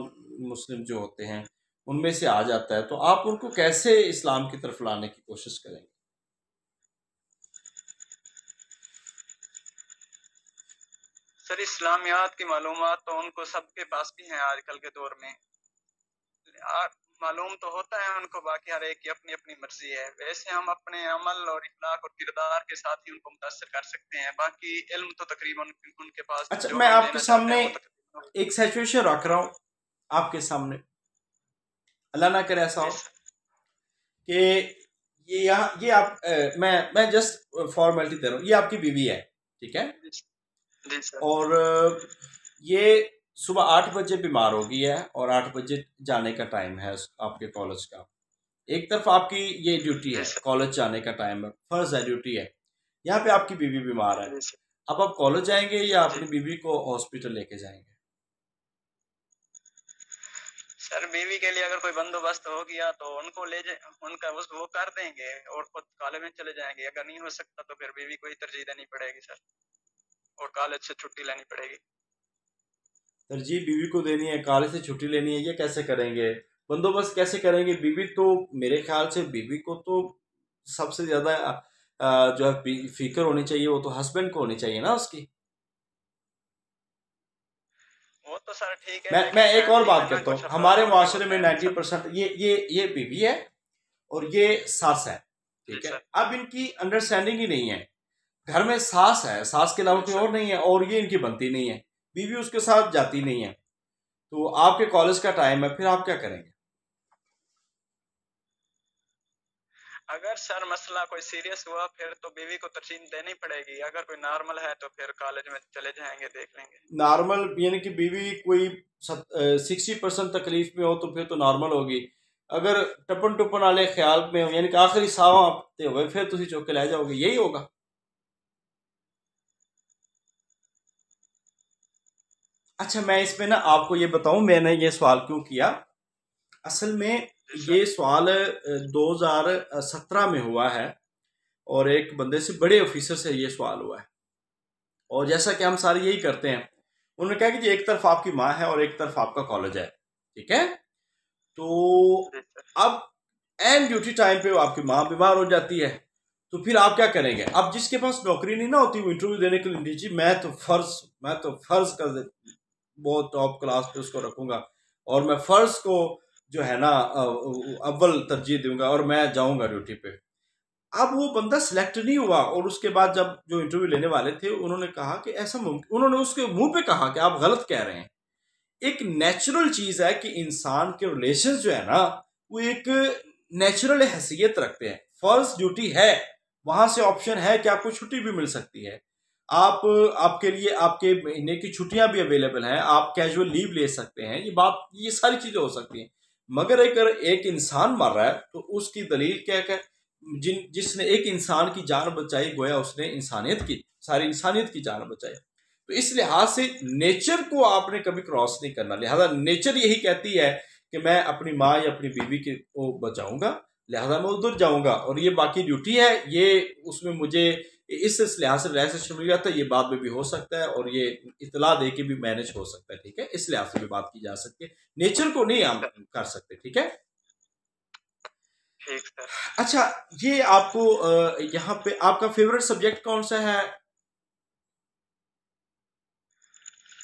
मुस्लिम जो होते हैं उनमें से आ जाता है, तो आप उनको कैसे इस्लाम की तरफ लाने की कोशिश करेंगे? सर इस्लामियात की मालूमात तो उनको सबके पास भी हैं आजकल के दौर में, मालूम तो होता है उनको, बाकी हर एक की अपनी अपनी मर्जी है। वैसे हम अपने अमल और इखलाक और किरदार के साथ ही उनको मुतासर कर सकते हैं, बाकी इल्म तो तकरीबन उनके पास अच्छा जो मैं हम आपके देना चाहते सामने हैं वो तकरीबन। एक सिचुएशन रख रहा हूँ आपके सामने, अल्लाह ना करे ऐसा हो कि ये यहाँ ये आप मैं जस्ट फॉर्मेलिटी दे रहा हूँ, ये आपकी बीवी है, ठीक है? जी सर। और ये सुबह 8 बजे बीमार हो गई है और 8 बजे जाने का टाइम है आपके कॉलेज का। एक तरफ आपकी ये ड्यूटी है, कॉलेज जाने का टाइम है, फर्ज है, ड्यूटी है। यहाँ पे आपकी बीवी बीमार है, अब आप कॉलेज जाएंगे या अपनी बीवी को हॉस्पिटल लेके जाएंगे? सर बीवी के लिए अगर कोई बंदोबस्त हो गया तो उनको ले जाए, उनका वो कर देंगे और खुद कॉलेज में चले जाएंगे। अगर नहीं हो सकता तो फिर बीवी को ही तरजीह देनी पड़ेगी सर, और कॉलेज से छुट्टी लेनी पड़ेगी। तरजीह बीवी को देनी है, कॉलेज से छुट्टी लेनी है, ये कैसे करेंगे? बंदोबस्त कैसे करेंगे? बीवी तो मेरे ख्याल से बीवी को तो सबसे ज्यादा जो है फिक्र होनी चाहिए वो तो हस्बैंड को होनी चाहिए ना उसकी। वो तो सर ठीक है, मैं एक और बात लेकिन करता हूँ, कुछ हमारे अफराद मुआशरे होते में हैं 90% ये बीवी है और ये सास है, ठीक है? अब इनकी अंडरस्टैंडिंग ही नहीं है। घर में सास है, सास के अलावा कोई और नहीं है और ये इनकी बनती नहीं है, बीवी उसके साथ जाती नहीं है, तो आपके कॉलेज का टाइम है, फिर आप क्या करेंगे? अगर सर मसला कोई सीरियस हुआ फिर तो बीवी को तरजीह देनी पड़ेगी, अगर कोई नॉर्मल है तो फिर कॉलेज में चले जाएंगे, देख लेंगे। नॉर्मल यानी कि बीवी कोई 60% तकलीफ में हो तो फिर तो नॉर्मल होगी। अगर टपन टुपन वाले ख्याल में हो यानी कि आखिरी सावा हफ्ते हुए फिर तुम चौके ले जाओगे, यही होगा। अच्छा, मैं इसमें ना आपको ये बताऊं मैंने ये सवाल क्यों किया। असल में ये सवाल 2017 में हुआ है और एक बंदे से, बड़े ऑफिसर से ये सवाल हुआ है। और जैसा कि हम सारे यही करते हैं, उन्होंने कहा कि जी एक तरफ आपकी माँ है और एक तरफ आपका कॉलेज है, ठीक है। तो अब एंड ड्यूटी टाइम पे आपकी माँ बीमार हो जाती है, तो फिर आप क्या करेंगे? अब जिसके पास नौकरी नहीं ना होती वो इंटरव्यू देने के लिए, जी मैं तो फर्ज कर बहुत टॉप क्लास पे उसको रखूंगा और मैं फर्ज को जो है ना अव्वल तरजीह दूंगा और मैं जाऊंगा ड्यूटी पे। अब वो बंदा सिलेक्ट नहीं हुआ और उसके बाद जब जो इंटरव्यू लेने वाले थे उन्होंने कहा कि ऐसा मुमकिन, उन्होंने उसके मुंह पे कहा कि आप गलत कह रहे हैं। एक नेचुरल चीज है कि इंसान के रिलेशन जो है ना वो एक नेचुरल हैसियत रखते हैं। फर्स्ट ड्यूटी है, वहां से ऑप्शन है कि आपको छुट्टी भी मिल सकती है, आप आपके लिए आपके महीने की छुट्टियां भी अवेलेबल हैं, आप कैजुअल लीव ले सकते हैं, ये सारी चीजें हो सकती हैं। मगर अगर एक इंसान मर रहा है तो उसकी दलील क्या है? जिसने एक इंसान की जान बचाई गोया उसने इंसानियत की, सारी इंसानियत की जान बचाई। तो इस लिहाज से नेचर को आपने कभी क्रॉस नहीं करना। लिहाजा नेचर यही कहती है कि मैं अपनी माँ या अपनी बीवी को बचाऊंगा, लिहाजा मैं उधर जाऊंगा और ये बाकी ड्यूटी है, ये उसमें मुझे इस लिहाज से रिलैक्सेशन मिल जाता है, ये बाद में भी हो सकता है और ये इतला दे के भी मैनेज हो सकता है, ठीक है। इस लिहाज से भी बात की जा सकती है, नेचर को नहीं हम कर सकते, ठीक है। अच्छा, ये आपको यहाँ पे आपका फेवरेट सब्जेक्ट कौन सा है?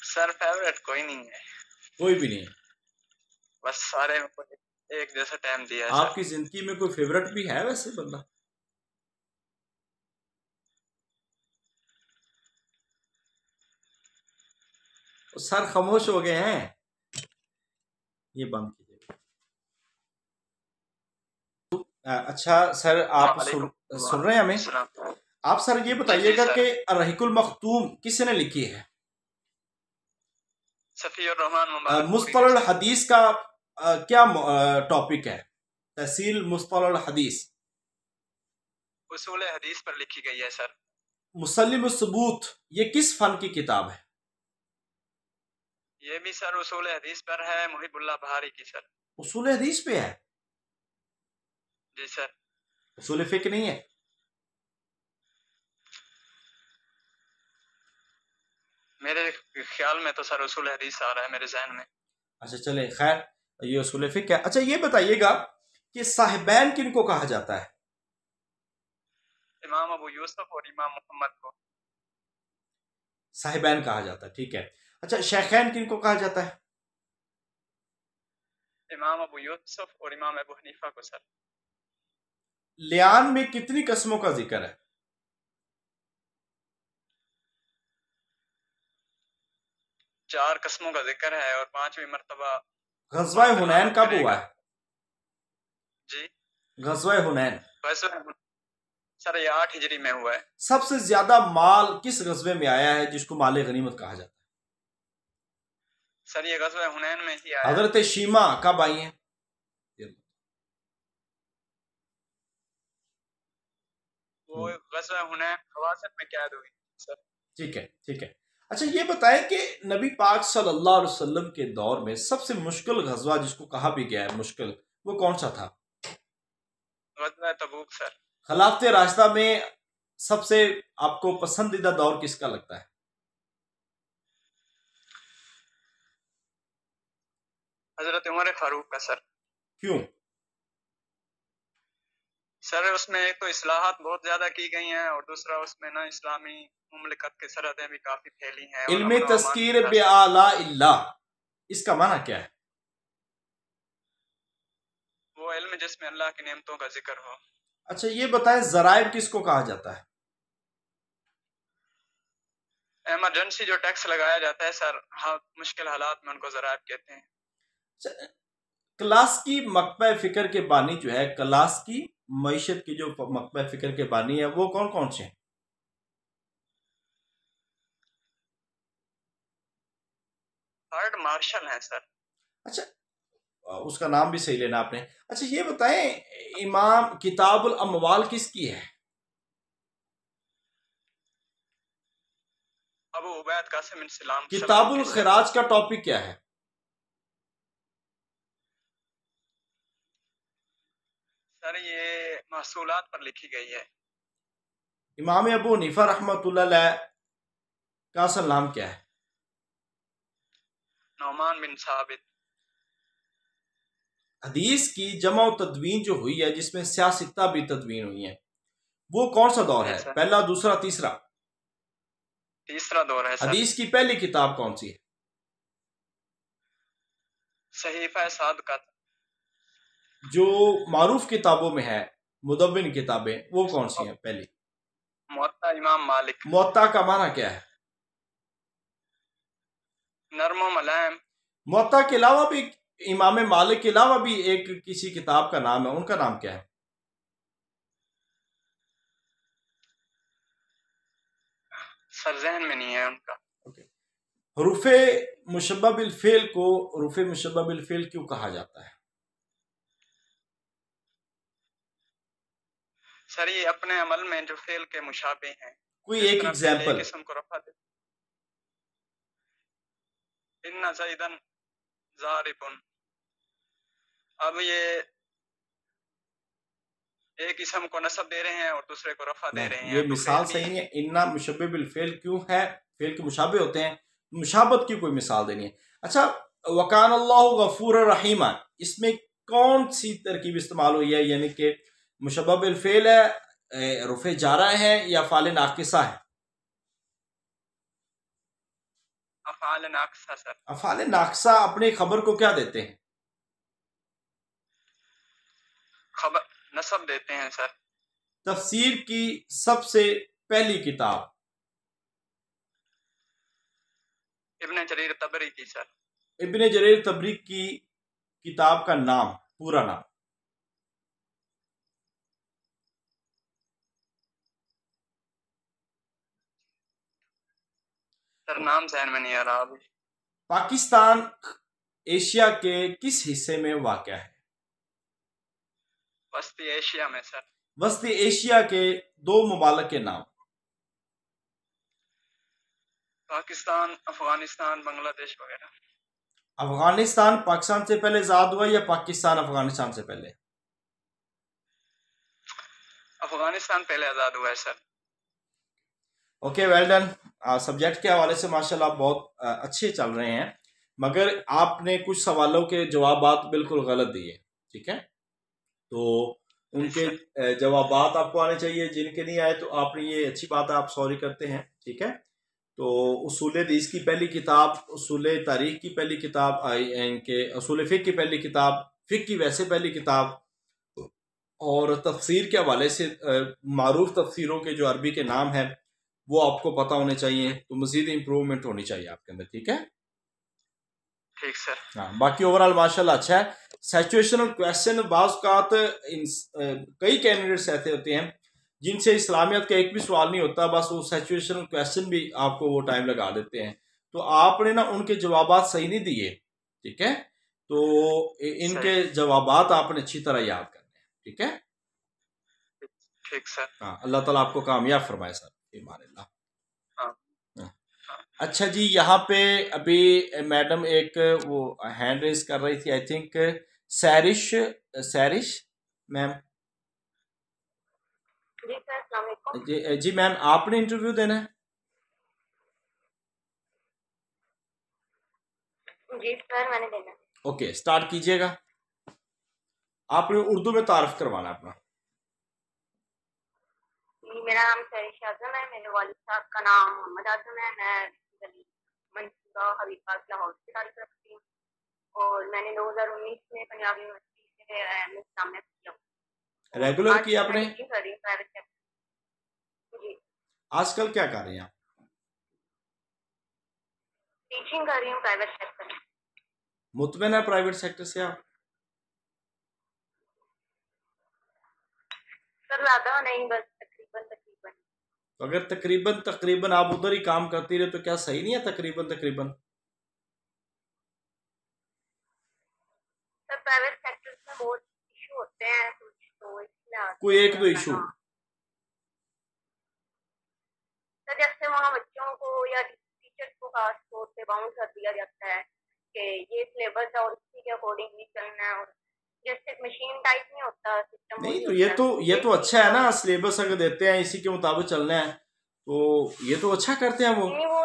सर फेवरेट कोई नहीं है। कोई भी नहीं? बस सारे एक जैसा टाइम दिया है। आपकी जिंदगी में कोई फेवरेट भी है वैसे बंदा? सर खामोश हो गए हैं, ये बंद कीजिए। अच्छा सर, आप सुन रहे हैं हमें? आप सर ये बताइएगा कि अर्रहीकुल मखतूम किसने लिखी है? सफीउर रहमान मुस्तलह हदीस का क्या टॉपिक है? तहसील मुस्तलह हदीस, उसूल हदीस पर लिखी गई है सर। मुसल्लिम सबूत, ये किस फन की किताब है? ये भी सर उसूल हदीस पर है, मुहिबुल्लाह बहारी की सर। उसूल हदीस पे है? जी सर। उसूल फिक्र नहीं है? मेरे ख्याल में तो सर उसूल हदीस आ रहा है मेरे जहन में। अच्छा चले, खैर ये उसूल फिक्र है। अच्छा ये बताइएगा कि साहिबैन किनको कहा जाता है? इमाम अबू यूसुफ और इमाम मोहम्मद को साहिबैन कहा जाता है, ठीक है। अच्छा, शेखैन किनको कहा जाता है? इमाम अबू यूसुफ और इमाम अबू हनीफा को सर। लियान में कितनी कस्मों का जिक्र है? 4 कस्मों का जिक्र है और 5वीं मर्तबा। गज़वा हुनैन कब हुआ है? जी, गज़वा हुनैन सर ये 8 हिजरी में हुआ है। सबसे ज्यादा माल किस गज़वे में आया है जिसको माले गनीमत कहा जाता है? सर ये गज़वा हुनैन में ही आया। हजरत शीमा कब आई हैं? वो गज़वा हुनैन खवासिद में कैद हुई सर। ठीक है, ठीक है। अच्छा ये बताएं कि नबी पाक सल्लल्लाहु अलैहि वसल्लम के दौर में सबसे मुश्किल गज़वा जिसको कहा भी गया है मुश्किल, वो कौन सा था? गज़वा तबूक सर। खिलाफत राशिदा में सबसे आपको पसंदीदा दौर किसका लगता है? हजरत उमर फारूक का सर। क्यों? सर उसमें एक तो इस्लाहात बहुत ज्यादा की गई हैं और दूसरा उसमें ना इस्लामी मुमलिकत की सरहदें भी काफी फैली हैं। इल्मे तस्कीर बिआला इल्लाह, इसका माना क्या है? वो इल्म जिसमें अल्लाह की नेमतों का जिक्र हो। अच्छा ये बताएं, जराइब किसको कहा जाता है? इमरजेंसी जो टैक्स लगाया जाता है सर, हाँ मुश्किल हालात में उनको जराइब कहते हैं। क्लास की मकबा फिक्र के बानी जो है क्लास की मईशत की जो मकतब फ़िक्र के बानी है वो कौन कौन से हैं? हार्ड मार्शल हैं सर। अच्छा, उसका नाम भी सही लेना आपने। अच्छा ये बताएं, इमाम किताबुल अमवाल किसकी है? अबू उबैद कासिम बिन सलाम किताबुल के सर। खिराज का टॉपिक क्या है? सर ये महसूलात पर लिखी गई है। इमाम अबू हनीफा रहमतुल्लाह अलैह का असल नाम क्या है? नौमान बिन साबित। हदीस की जमा व तदवीन जो हुई है, जिसमें सियासिता भी तदवीन हुई है, वो कौन सा दौर जी है? सर। पहला, दूसरा, तीसरा? तीसरा दौर है सर। हदीस की पहली किताब कौन सी है? सहीफा सादकत। जो मारूफ किताबों में है, मुदव्विन किताबें, वो कौन सी हैं पहली? मुअत्ता इमाम मालिक। मुअत्ता का माना क्या है? नरम मलायम। मुअत्ता के अलावा भी, इमाम मालिक के अलावा भी एक किसी किताब का नाम है, उनका नाम क्या है? सर जहन में नहीं है उनका। हरूफे मुशब्बह बिल फेल को हरूफे मुशब्बह बिल फेल क्यों कहा जाता है? सर ये अपने अमल में जो फेल के मुशाबे हैं, कोई जिस एक तरह फेल एक एग्जाम्पल। किस्म को रफा दे। इन्ना ज़ैदन ज़ारिबुन। अब ये एक किस्म को नसब दे रहे हैं और दूसरे को रफा दे रहे नहीं, ये हैं, तो मिसाल फेल भी सही नहीं है। इन्ना मुशब्बह बिल फेल क्यों है? फेल के मुशाबे होते हैं, मुशाबत की कोई मिसाल देनी है। अच्छा, वकान अल्लाहु गफूर रहीमा, इसमें कौन सी तरकीब इस्तेमाल हुई है? यानी कि मुशब्बह बिल फेल है, रुफे जारा है, या फाल नाकिसा है? अफ़ाल नाक़िसा सर। अफाल नाकसा अपनी खबर को क्या देते हैं? खबर नसब देते हैं सर। तफसीर की सबसे पहली किताब? इब्ने जरीर तबरी की सर। इब्ने जरीर तबरी की किताब का नाम, पूरा नाम? सर नाम ज़हन में नहीं आ रहा अभी। पाकिस्तान एशिया के किस हिस्से में वाक़या है? वस्ती एशिया में सर। वस्ती एशिया के दो मुमालिक के नाम? पाकिस्तान, अफगानिस्तान, बांग्लादेश वगैरह। अफगानिस्तान पाकिस्तान से पहले आज़ाद हुआ या पाकिस्तान अफगानिस्तान से पहले? अफगानिस्तान पहले आज़ाद हुआ है sir. Okay, well done. Subject के हवाले से माशाल्लाह आप बहुत अच्छे चल रहे हैं, मगर आपने कुछ सवालों के जवाबात बिल्कुल गलत दिए। ठीक है, तो उनके जवाबात आपको आने चाहिए। जिनके नहीं आए तो आपने, ये अच्छी बात है, आप सॉरी करते हैं। ठीक है, तो उसूल हदीस की पहली किताब, उसूल तारीख की पहली किताब, इनके उसूल फ़िक़्ह की पहली किताब, फ़िक़्ह की वैसे पहली किताब, और तफसीर के हवाले से मारूफ तफसीरों के जो अरबी के नाम हैं वो आपको पता होने चाहिए। तो मज़ीद इम्प्रूवमेंट होनी चाहिए आपके अंदर। ठीक है, ठीक सर। हाँ, बाकी ओवरऑल माशाल्लाह अच्छा है। सिचुएशनल क्वेश्चन बाज़ कई कैंडिडेट्स ऐसे होते हैं जिनसे इस्लामियत का एक भी सवाल नहीं होता, बस वो सिचुएशनल क्वेश्चन भी आपको वो टाइम लगा देते हैं। तो आपने ना उनके जवाबात सही नहीं दिए। ठीक है, तो इनके जवाबात आपने अच्छी तरह याद करने हैं। ठीक है, ठीक सर। हाँ, अल्लाह ताला आपको कामयाब फरमाए सर, ईमान अल्लाह। हाँ। अच्छा जी, यहाँ पे अभी मैडम एक वो हैंड रेज कर रही थी, I think Sairish, Sairish ma'am. जी सर, अस्सलाम वालेकुम। जी मैम, आपने इंटरव्यू देना है? जी सर, मैंने देना है। ओके, स्टार्ट कीजिएगा। आपने उर्दू में तारफ करवाना है अपना। मेरा नाम सरिश आजम है, मेरे वालिद साहब का नाम मोहम्मद आजम है। मैं मंसूरा हबीब पार्क लाहौर से तारीफ रखती हूँ और मैंने 2019 में पंजाब यूनिवर्सिटी से इस्लाम में किया। रेगुलर आज किया मैं आपने? टीचिंग कर रही हूँ प्राइवेट सेक्टर। जी, आजकल क्या कर रही हैं आप? टीचिंग कर रही हूँ प्राइवेट सेक्टर में। मुतमईन है प्राइवेट सेक्टर से आप? सर ज्यादा नहीं, बस तकरीबन तकरीबन। तो अगर तकरीबन तकरीबन आप उधर ही काम करती रहे तो क्या सही नहीं है तकरीबन तकरीबन? सर प्राइवेट सेक्टर में बहुत इशू होते हैं कुछ, तो इसलिए कोई एक दो थोड़ा सा इशू? ना। सर जैसे वहाँ बच्चों को या टीचर्स को खास तौर पे बाउंड कर दिया जाता है कि ये सिलेबस है और इसी के अकॉर्डिंग ही चलना है, और जैसे मशीन टाइप नहीं होता सिस्टम, नहीं वही तो होता है। ये तो अच्छा है ना, सिलेबस अगर देते हैं इसी के मुताबिक चलना है तो ये तो अच्छा करते हैं वो। नहीं वो,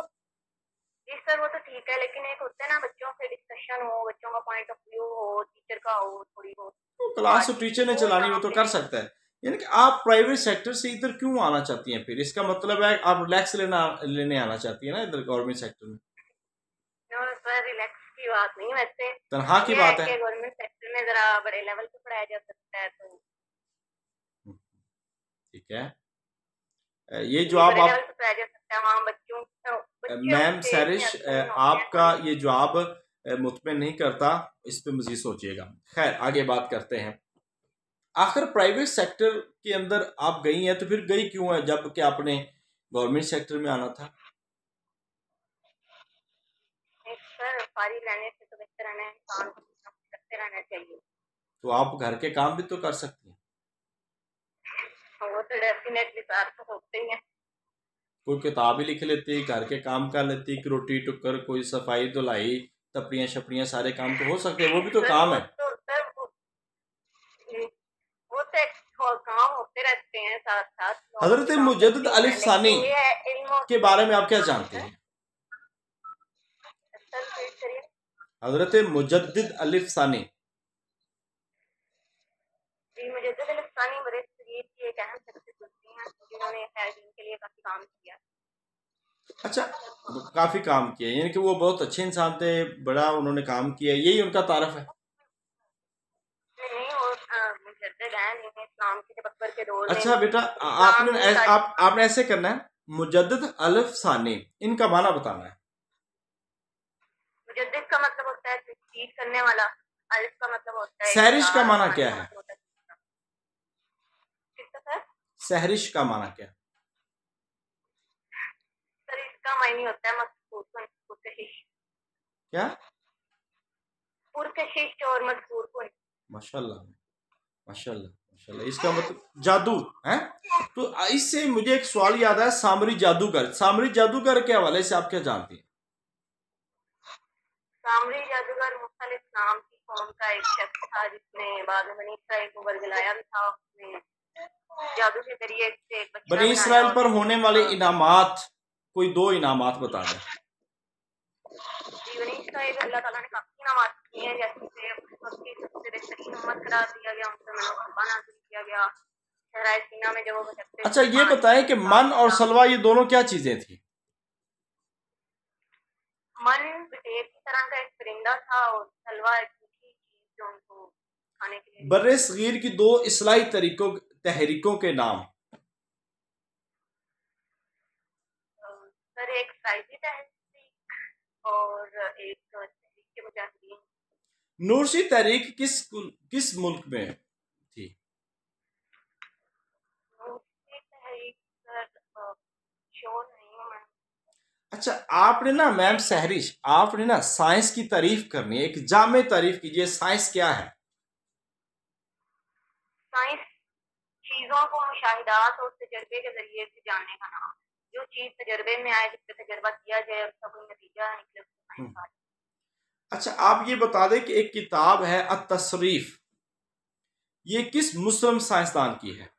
जी सर वो तो ठीक है, लेकिन एक होता है ना बच्चों से डिस्कशन हो, बच्चों का पॉइंट ऑफ व्यू हो, टीचर का हो, थोड़ी बहुत तो क्लास तो टीचर ने चलानी वो तो कर सकता है। यानी कि आप प्राइवेट सेक्टर से इधर क्यों आना चाहती हैं फिर? इसका मतलब है आप रिलैक्स लेने आना चाहती है ना इधर गवर्नमेंट सेक्टर में। सर रिलैक्स की बात नहीं, वैसे तनख्वाह की ये बात है है। कि गवर्नमेंट सेक्टर में जरा बड़े लेवल पे पढ़ाया जा सकता है, तो ठीक है। ये जो बड़े आप लेवल पे पढ़ाया जा सकता है, वहाँ बच्चों बच्चे मैम उनके सैरिश इतने होते हैं आपका थोड़ी। ये जवाब मुतमिन नहीं करता, इस पे मजीद सोचिएगा। खैर आगे बात करते हैं। आखिर प्राइवेट सेक्टर के अंदर आप गई हैं तो फिर गई क्यों है जबकि आपने गवर्नमेंट सेक्टर में आना था? सर फारिग रहने से तो बेहतर है ना इंसान को कुछ ना कुछ करते रहना चाहिए। तो आप घर के काम भी तो कर सकती हैं। वो तो डेफिनेटली सर तो होते ही हैं। कोई किताब ही लिख लेती, घर के काम कर लेती, कि रोटी टुक्कर, कोई सफाई धुलाई, तपड़ियाँ शपड़ियाँ, सारे काम तो हो सकते हैं, वो भी तो सर काम वो है। तो सर वो तो काम होते रहते हैं साथ साथ, हजरत काम मुजद्दिद करते ही अलिफ हैं, सानी लेकिन ये है इल्म। के बारे में आप क्या जानते हैं? सर फिर करिए। हजरत मुजद्दिद अलिफ सानी। जी मुजद्दिद अली सानी बड़े शरीफ की एक अहम शख्सियत हैं जिन्होंने खैर दीन के लिए काफी काम किया। अच्छा, काफी काम किया, यानी कि वो बहुत अच्छे इंसान थे, बड़ा उन्होंने काम किया, यही उनका तारफ है। नहीं वो मुजद्दिद हैं जिन्हें इस्लाम के जब अकबर के दौर में अच्छा बेटा, इस्लाम की आपने ऐसे करना है, मुजद्दिद अलिफ सानी इनका माना बताना है। मुजद्दिद का मतलब होता है तजदीद करने वाला, अलिफ का मतलब होता है सहरिश का माना सानी क्या का है? मतलब होता है किसका सर? सहरिश का माना क्या? सर इसका मायने होता है मजकूर पुरकशिश। क्या? पुरकशिश और मजकूर कुन। माशाल्लाह माशाल्लाह माशाल्लाह, इसका मतलब जादू है। तो इससे मुझे एक सवाल याद है, सामरी जादूगर, सामरी जादूगर के हवाले से आप क्या जानती हैं? सामरी जादूगर मूसा अलैहिस्सलाम की कौम का एक शख्स था जिसने बाद में बनी इसराइल को बरगलाया भी था। उसने जादू के जरिए से एक बच्चा बनी बनाया इसराइल और पर होने वाले इनामात, कोई दो इनामात बता दें। बनी इसराइल अल्लाह ताला ने काफी इनामात किए हैं, जैसे उसकी सबसे बेहतरीन उम्मत करार दिया गया, उनसे मनोकामना नाज़िल किया गया। शहराए सीना में जब वो भटकते अच्छा थे ये बताएं कि मन और पानी सलवा ये दोनों क्या चीजें थी? मन एक ही तरह का एक परिंदा था और सलवा एक मीठी चीज जो उनको खाने के लिए। बर्रे सगीर की दो इस्लाही तहरीकों के नाम। सर एक साइजी तहरीक और एक तहरीक के मुजाहिदीन। नूरसी तहरीक किस मुल्क में थी? नूरसी तहरीक सर श्योर नहीं हूँ मैं। अच्छा आपने ना मैम सहरिश, आपने ना साइंस की तारीफ करनी है, एक जामे तारीफ कीजिए, साइंस क्या है? साइंस चीजों को मुशाहिदात और तजर्बे के जरिए से जानने का नाम। जो चीज तजर्बे में आए, जिस पे तजर्बा किया जाए, उसका कोई नतीजा निकले, उसको साइंस कहा जाए। अच्छा आप ये बता दें कि एक किताब है अत-तसरीफ, ये किस मुस्लिम साइंसदान की है?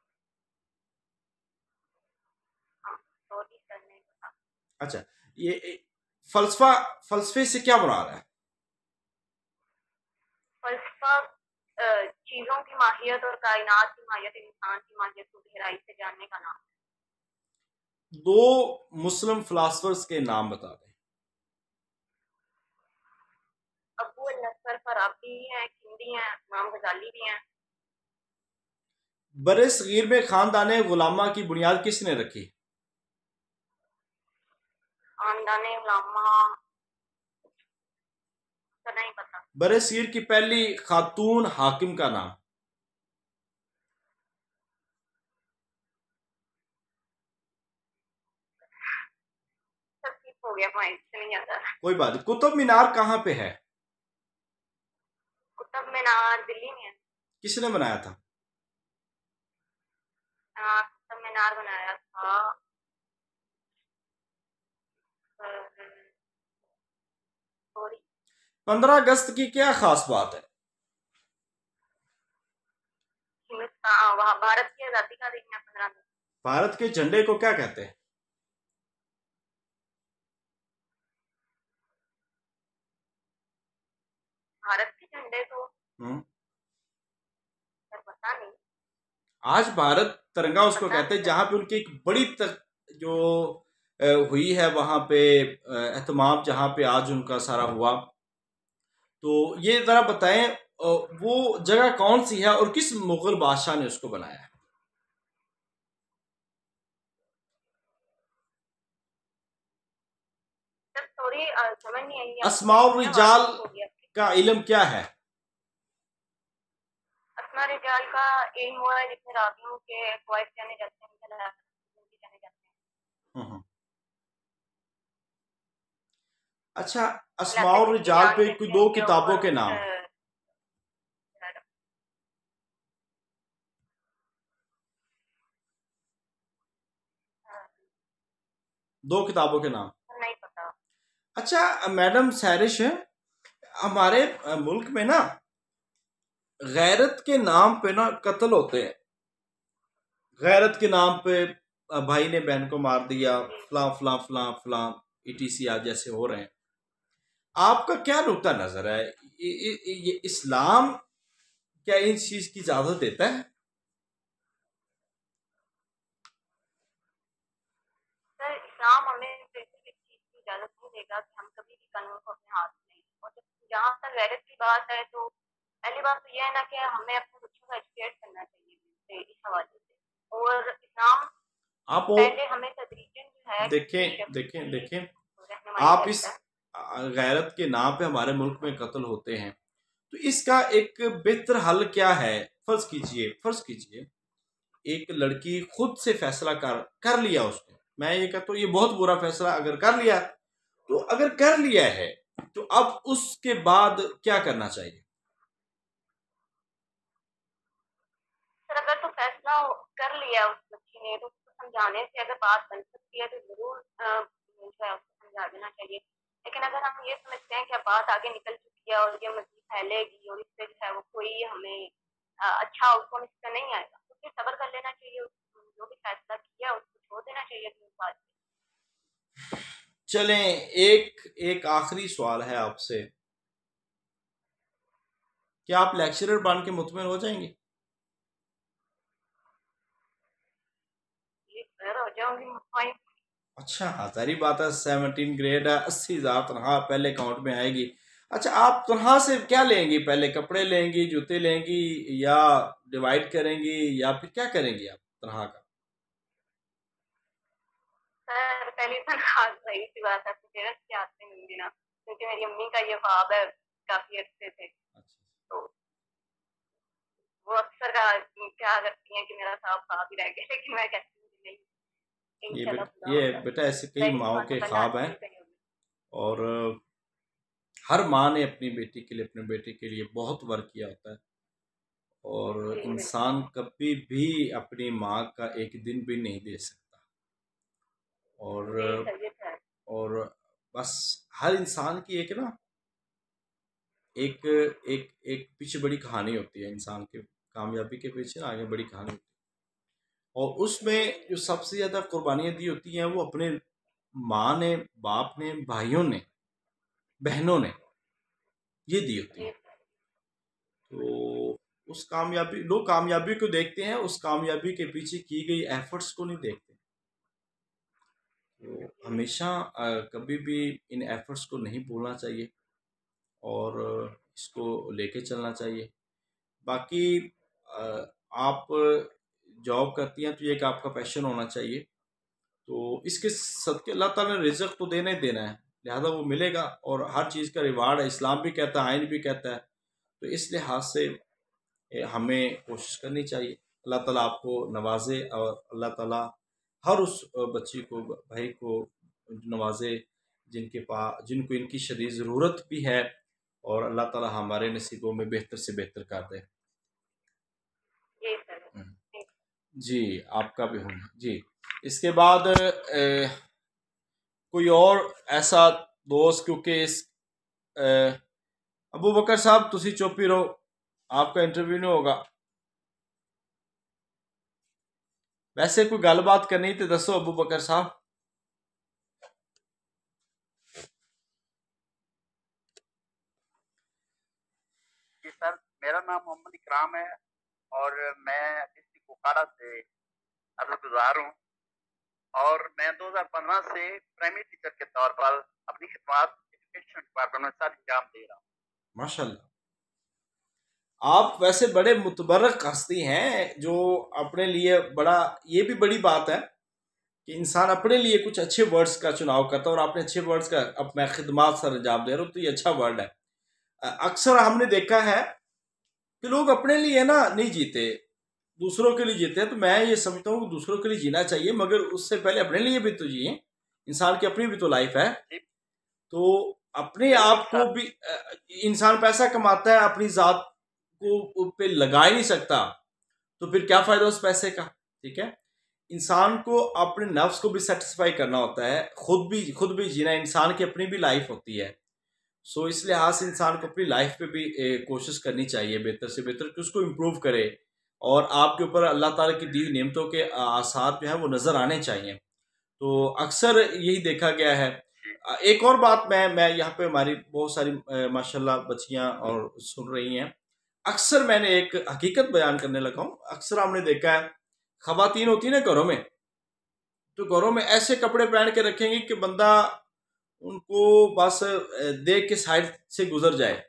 हाँ, सॉरी सर नहीं पता। अच्छा ये फलसफे से क्या मुराद है? फलसफा चीजों की माहियत और कायनात की माहियत, इंसान की माहियत को गहराई से जानने का नाम। दो मुस्लिम फिलासफर्स के नाम बता दें। अबू नसर फराबी हैं, किंदी हैं, इमाम गजाली भी हैं। बरे सगीर में खानदान गुलामा की बुनियाद किसने रखी? खानदान उलामा का नहीं पता। बरे सगीर की पहली खातून हाकिम का नाम। गया, पॉइंट से नहीं आता। कोई बात नहीं। कुतुब मीनार कहाँ पे है? कुतुब मीनार दिल्ली में है। किसने बनाया था? कुतुब मीनार बनाया था सॉरी 15 अगस्त की क्या खास बात है? हिंदुस्तान, वहाँ भारत की आजादी का दिन है 15 अगस्त। भारत के झंडे को क्या कहते हैं? भारत के झंडे को सर पता नहीं। आज भारत तिरंगा उसको पता कहते हैं नहीं। जहां पे उनकी एक बड़ी जो हुई है वहां पे एहतमाम, जहां पे आज उनका सारा हुआ। तो ये जरा बताएं वो जगह कौन सी है और किस मुगल बादशाह ने उसको बनाया है? सर सॉरी समझ नहीं आई। अस्माउर रिजाल हो गया। का इल्म क्या है? अस्मा रिजाल का इल्म हुआ है जिसमें रावियों के ख्वाहिश जाने जाते हैं, जाने जाते हैं। अच्छा, अस्माउर रिजाल पे कोई 2 किताबों के नाम। 2 किताबों के नाम नहीं पता। अच्छा मैडम सैरिश, हमारे मुल्क में ना गैरत के नाम पे ना कत्ल होते हैं। गैरत के नाम पे भाई ने बहन को मार दिया, फलां फलां फलां फलां ETC आज जैसे हो रहे हैं। आपका क्या नुक्ता नजर है? ये इस्लाम क्या इस चीज की इजाजत देता है? सर इस्लाम हमें बिल्कुल इस चीज की इजाजत नहीं देगा कि हम कभी भी कानून को अपने हाथ में लें। और जहाँ तक गैरत की बात है तो पहली बात तो यह है ना कि हमें अपने बच्चों को एजुकेट करना चाहिए इस हवाले से। और इस्लाम आप पहले हमें तदरीजन जो है देखें आप इस गैरत के नाम पे हमारे मुल्क में कत्ल होते हैं, तो इसका एक बेहतर हल क्या है? फर्ज कीजिए एक लड़की खुद से फैसला कर लिया उसने, मैं ये कहता हूँ ये बहुत बुरा फैसला अगर कर लिया, तो अगर कर लिया है तो अब उसके बाद क्या करना चाहिए? सर अगर तो फैसला कर लिया उस बच्ची ने तो उसको समझाने से अगर बात बन सकती है तो जरूर जो है उसको समझा देना चाहिए। लेकिन अगर हम ये समझते हैं कि अब बात आगे निकल चुकी है और ये मजीद फैलेगी और इससे जो है वो कोई हमें अच्छा आउटकम इसका नहीं आएगा, तो फिर सब्र कर लेना चाहिए। जो भी फैसला किया उसको छोड़ देना चाहिए अपनी बात। चलें, एक आखिरी सवाल है आपसे, क्या आप लेक्चरर बन के मुतमिन हो जाएंगे? हो जाऊंगी। अच्छा, सारी बात है। 17 ग्रेड है, 80,000 तनख्वाह पहले अकाउंट में आएगी। अच्छा, आप तनख्वाह से क्या लेंगी? पहले कपड़े लेंगी, जूते लेंगी, या डिवाइड करेंगी, या फिर क्या करेंगी आप तनख्वाह का? सर पहली तनख्वाह सही सी बात है पेरेंट्स के हाथ से मिल ना, क्योंकि मेरी अम्मी का ये ख्वाब है काफी अच्छे से। तो वो अक्सर क्या करती हैं कि मेरा ख्वाब ही रह गया, लेकिन मैं कहती हूँ नहीं। ये बेटा ऐसे कई माओं के ख्वाब हैं, और हर माँ ने अपनी बेटी के लिए, अपने बेटे के लिए बहुत वर्क किया होता है। और इंसान कभी भी अपनी माँ का एक दिन भी नहीं दे सकता। और बस हर इंसान की एक ना एक एक एक पीछे बड़ी कहानी होती है। इंसान के कामयाबी के पीछे आगे बड़ी कहानी होती है, और उसमें जो सबसे ज़्यादा कुर्बानियाँ दी होती हैं वो अपने माँ ने, बाप ने, भाइयों ने, बहनों ने ये दी होती है। तो उस कामयाबी, लोग कामयाबी को देखते हैं, उस कामयाबी के पीछे की गई एफर्ट्स को नहीं देखते। तो हमेशा कभी भी इन एफर्ट्स को नहीं भूलना चाहिए और इसको लेके चलना चाहिए। बाकी आप जॉब करती हैं तो ये एक आपका पैशन होना चाहिए, तो इसके सदके अल्लाह ताला ने रिज़्क़ तो देना ही देना है, लिहाजा वो मिलेगा। और हर चीज़ का रिवार्ड है, इस्लाम भी कहता है, आइन भी कहता है। तो इस लिहाज से हमें कोशिश करनी चाहिए। अल्लाह ताला आपको नवाजे, और अल्लाह ताला हर उस बच्ची को, भाई को नवाजे जिनको इनकी शदीद ज़रूरत भी है, और अल्लाह ताला हमारे नसीबों में बेहतर से बेहतर कर दे। जी सर। जी, आपका भी होना जी। इसके बाद कोई और ऐसा दोस्त, क्योंकि इस अबू बकर साहब तुसी चुप ही रहो, आपका इंटरव्यू नहीं होगा। वैसे कोई गलबात करनी तो दसो अबू बकर साहब। जी सर, मेरा नाम मोहम्मद इकराम है और मैं डिस्ट्रिक्ट कुपवाड़ा से अर्ज़गुज़ार हूँ और मैं 2015 से प्राइमरी टीचर के तौर पर अपनी खिदमत एजुकेशन डिपार्टमेंट में साथ इंजाम दे रहा हूँ। माशाल्लाह, आप वैसे बड़े मुतबर्रक हस्ती हैं, जो अपने लिए बड़ा, ये भी बड़ी बात है कि इंसान अपने लिए कुछ अच्छे वर्ड्स का चुनाव करता है, और आपने अच्छे वर्ड्स का अब मैं खिदमत सर अंजाम दे रहा हूँ, तो ये अच्छा वर्ड है। अक्सर हमने देखा है कि लोग अपने लिए ना नहीं जीते, दूसरों के लिए जीते हैं। तो मैं ये समझता हूँ कि दूसरों के लिए जीना चाहिए, मगर उससे पहले अपने लिए भी तो जिए। इंसान की अपनी भी तो लाइफ है, तो अपने आप को भी इंसान पैसा कमाता है, अपनी ज़ात को पे लगा ही नहीं सकता, तो फिर क्या फ़ायदा उस पैसे का। ठीक है, इंसान को अपने नफ्स को भी सेटिस्फाई करना होता है, खुद भी जीना, इंसान की अपनी भी लाइफ होती है। सो इस लिहाज से इंसान को अपनी लाइफ पे भी कोशिश करनी चाहिए बेहतर से बेहतर कि उसको इम्प्रूव करे, और आपके ऊपर अल्लाह ताला की दी नेमतों के आसार जो है वो नज़र आने चाहिए। तो अक्सर यही देखा गया है। एक और बात, मैं यहाँ पे हमारी बहुत सारी माशाल्लाह बच्चियाँ और सुन रही हैं। अक्सर मैंने एक हकीकत बयान करने लगा हूँ। अक्सर हमने देखा है, ख़वातीन होती है ना घरों में, तो घरों में ऐसे कपड़े पहन के रखेंगे कि बंदा उनको बस देख के साइड से गुजर जाए।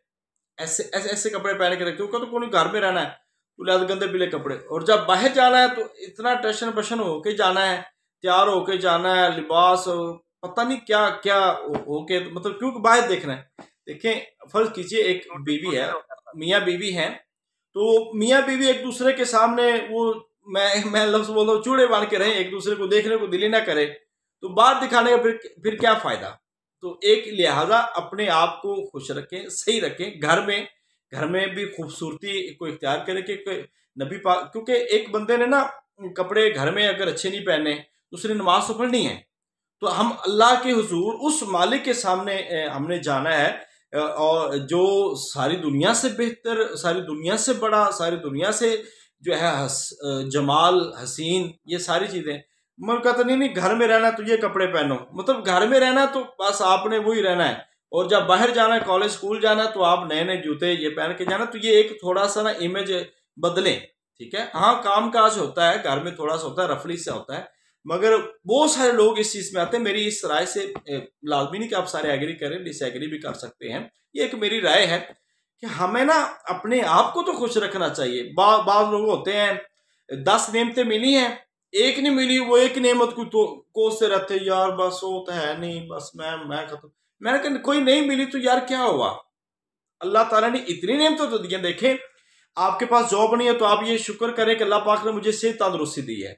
ऐसे ऐसे ऐसे कपड़े पहन के रखे, तो कोई घर में रहना है तो लिहाजा गंदे पीले कपड़े, और जब बाहर जाना है तो इतना टशन पशन होके जाना है, तैयार होके जाना है, लिबास पता नहीं क्या क्या होके, मतलब क्योंकि बाहर देखना है। देखें, फर्ज कीजिए एक बीवी है, मियाँ बीवी हैं, तो मियाँ बीवी एक दूसरे के सामने वो मैं लफ्ज बोलता हूँ चूड़े बांध के रहे, एक दूसरे को देखने को दिल ही ना करे, तो बात दिखाने का फिर क्या फायदा। तो एक लिहाजा अपने आप को खुश रखें, सही रखें, घर में भी खूबसूरती को इख्तियार करें कि नबी पाक, क्योंकि एक बंदे ने ना कपड़े घर में अगर अच्छे नहीं पहने, दूसरी नमाज तो पढ़नी है, तो हम अल्लाह के हुजूर उस मालिक के सामने हमने जाना है, और जो सारी दुनिया से बेहतर, सारी दुनिया से बड़ा, सारी दुनिया से जो है जमाल हसीन, ये सारी चीज़ें। मन कहता नहीं घर में रहना तो ये कपड़े पहनो, मतलब घर में रहना तो बस आपने वही रहना है, और जब बाहर जाना है, कॉलेज स्कूल जाना है, तो आप नए नए जूते ये पहन के जाना। तो ये एक थोड़ा सा ना इमेज बदलें। ठीक है, हाँ काम काज होता है, घर में थोड़ा सा होता है, रफली से होता है, मगर बहुत सारे लोग इस चीज़ में आते हैं। मेरी इस राय से लाजमी नहीं कि आप सारे एग्री करें, डिसएग्री भी कर सकते हैं, ये एक मेरी राय है कि हमें ना अपने आप को तो खुश रखना चाहिए। बाज़ लोग होते हैं 10 नेमतें मिली हैं, एक नहीं मिली, वो एक नेमत को तो कोसते रहते, यार बस वो तो है नहीं, बस मैं खत्म। मैंने कहा कोई नहीं मिली तो यार क्या हुआ, अल्लाह ताला ने इतनी नेमतें तो दी हैं। देखें, आपके पास जॉब नहीं है तो आप ये शुक्र करें कि अल्लाह पाक ने मुझे सेहत तंदुरुस्ती दी है।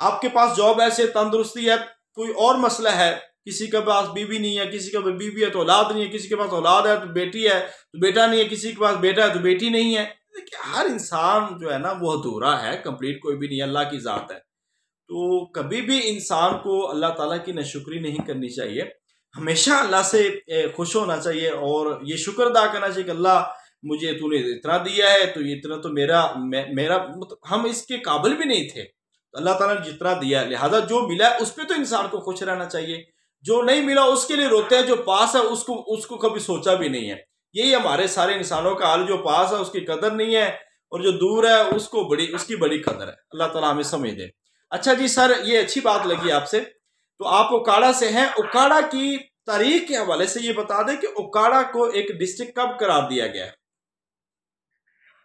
आपके पास जॉब है, सेहत तंदुरुस्ती है, कोई और मसला है, किसी के पास बीवी नहीं है, किसी के पास बीवी है तो औलाद नहीं है, किसी के पास औलाद है तो बेटी है तो बेटा नहीं है, किसी के पास बेटा है तो बेटी नहीं है। हर इंसान जो है ना वो अधूरा है, कंप्लीट कोई भी नहीं है, अल्लाह की ज़ात है। तो कभी भी इंसान को अल्लाह ताला की नाशुक्री नहीं करनी चाहिए, हमेशा अल्लाह से खुश होना चाहिए और ये शुक्र अदा करना चाहिए कि अल्लाह मुझे तूने इतना दिया है, तो ये इतना तो मेरा मतलब हम इसके काबिल भी नहीं थे, तो अल्लाह ताला ने जितना दिया है, लिहाजा जो मिला है उस पर तो इंसान को खुश रहना चाहिए। जो नहीं मिला उसके लिए रोते हैं, जो पास है उसको कभी सोचा भी नहीं है। यही हमारे सारे इंसानों का हाल, जो पास है उसकी कदर नहीं है, और जो दूर है उसकी बड़ी कदर है। अल्लाह ताला हमें समझ दे। अच्छा जी सर, ये अच्छी बात लगी आपसे, तो आप उकाड़ा से हैं, उकाड़ा की तारीख के हवाले से ये बता दें कि उकाड़ा को एक डिस्ट्रिक्ट कब करार दिया गया है?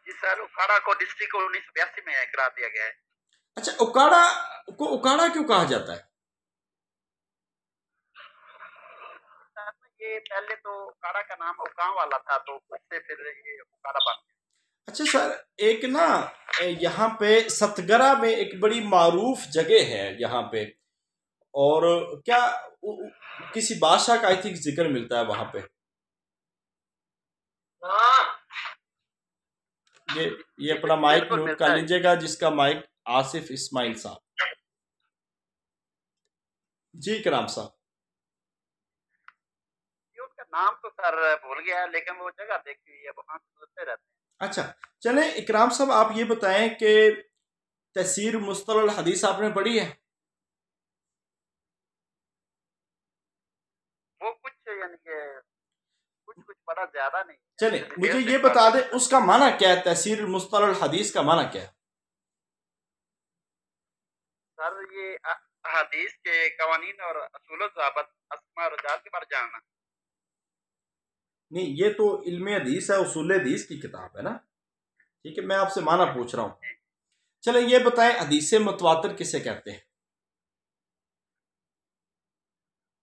जी सर, उकाड़ा को डिस्ट्रिक्ट 1982 में करार दिया गया है। अच्छा, उकाड़ा को उकाड़ा क्यों कहा जाता है? ये पहले तो उकाड़ा का नाम उकाव वाला था, तो उससे फिर ये उकाड़ा बन गया। अच्छा सर, एक ना यहाँ पे सतगरा में एक बड़ी मारूफ जगह है, यहाँ पे और क्या किसी बादशाह का आई थिंक जिक्र मिलता है वहां पे। ये अपना माइक बिल्कुल नोट मिलता कर है। लीजिएगा, जिसका माइक आसिफ इस्माइल साहब। जी इकराम साहब। ये उसका नाम तो सर भूल गया है, लेकिन वो जगह देखी हुई है, वहाँ सुनते रहते हैं। अच्छा चले इकराम साहब, आप ये बताएं कि तफसीर मुस्तलह हदीस आपने पढ़ी है? वो कुछ यानी कि कुछ बड़ा ज्यादा नहीं। चले डिटेल मुझे से ये पढ़ बता ली दें है। उसका माना क्या है, तफसीर मुस्तलह हदीस का माना क्या है? सर ये हदीस के कवानीन और असूल ज़ाबत अस्मा और रुजात के बारे में जानना। नहीं, ये तो इल्म हदीस है, उसूल हदीस की किताब है ना। ठीक है, मैं आपसे माना पूछ रहा हूँ। चले ये बताएं हदीस मुतवातिर किसे कहते हैं?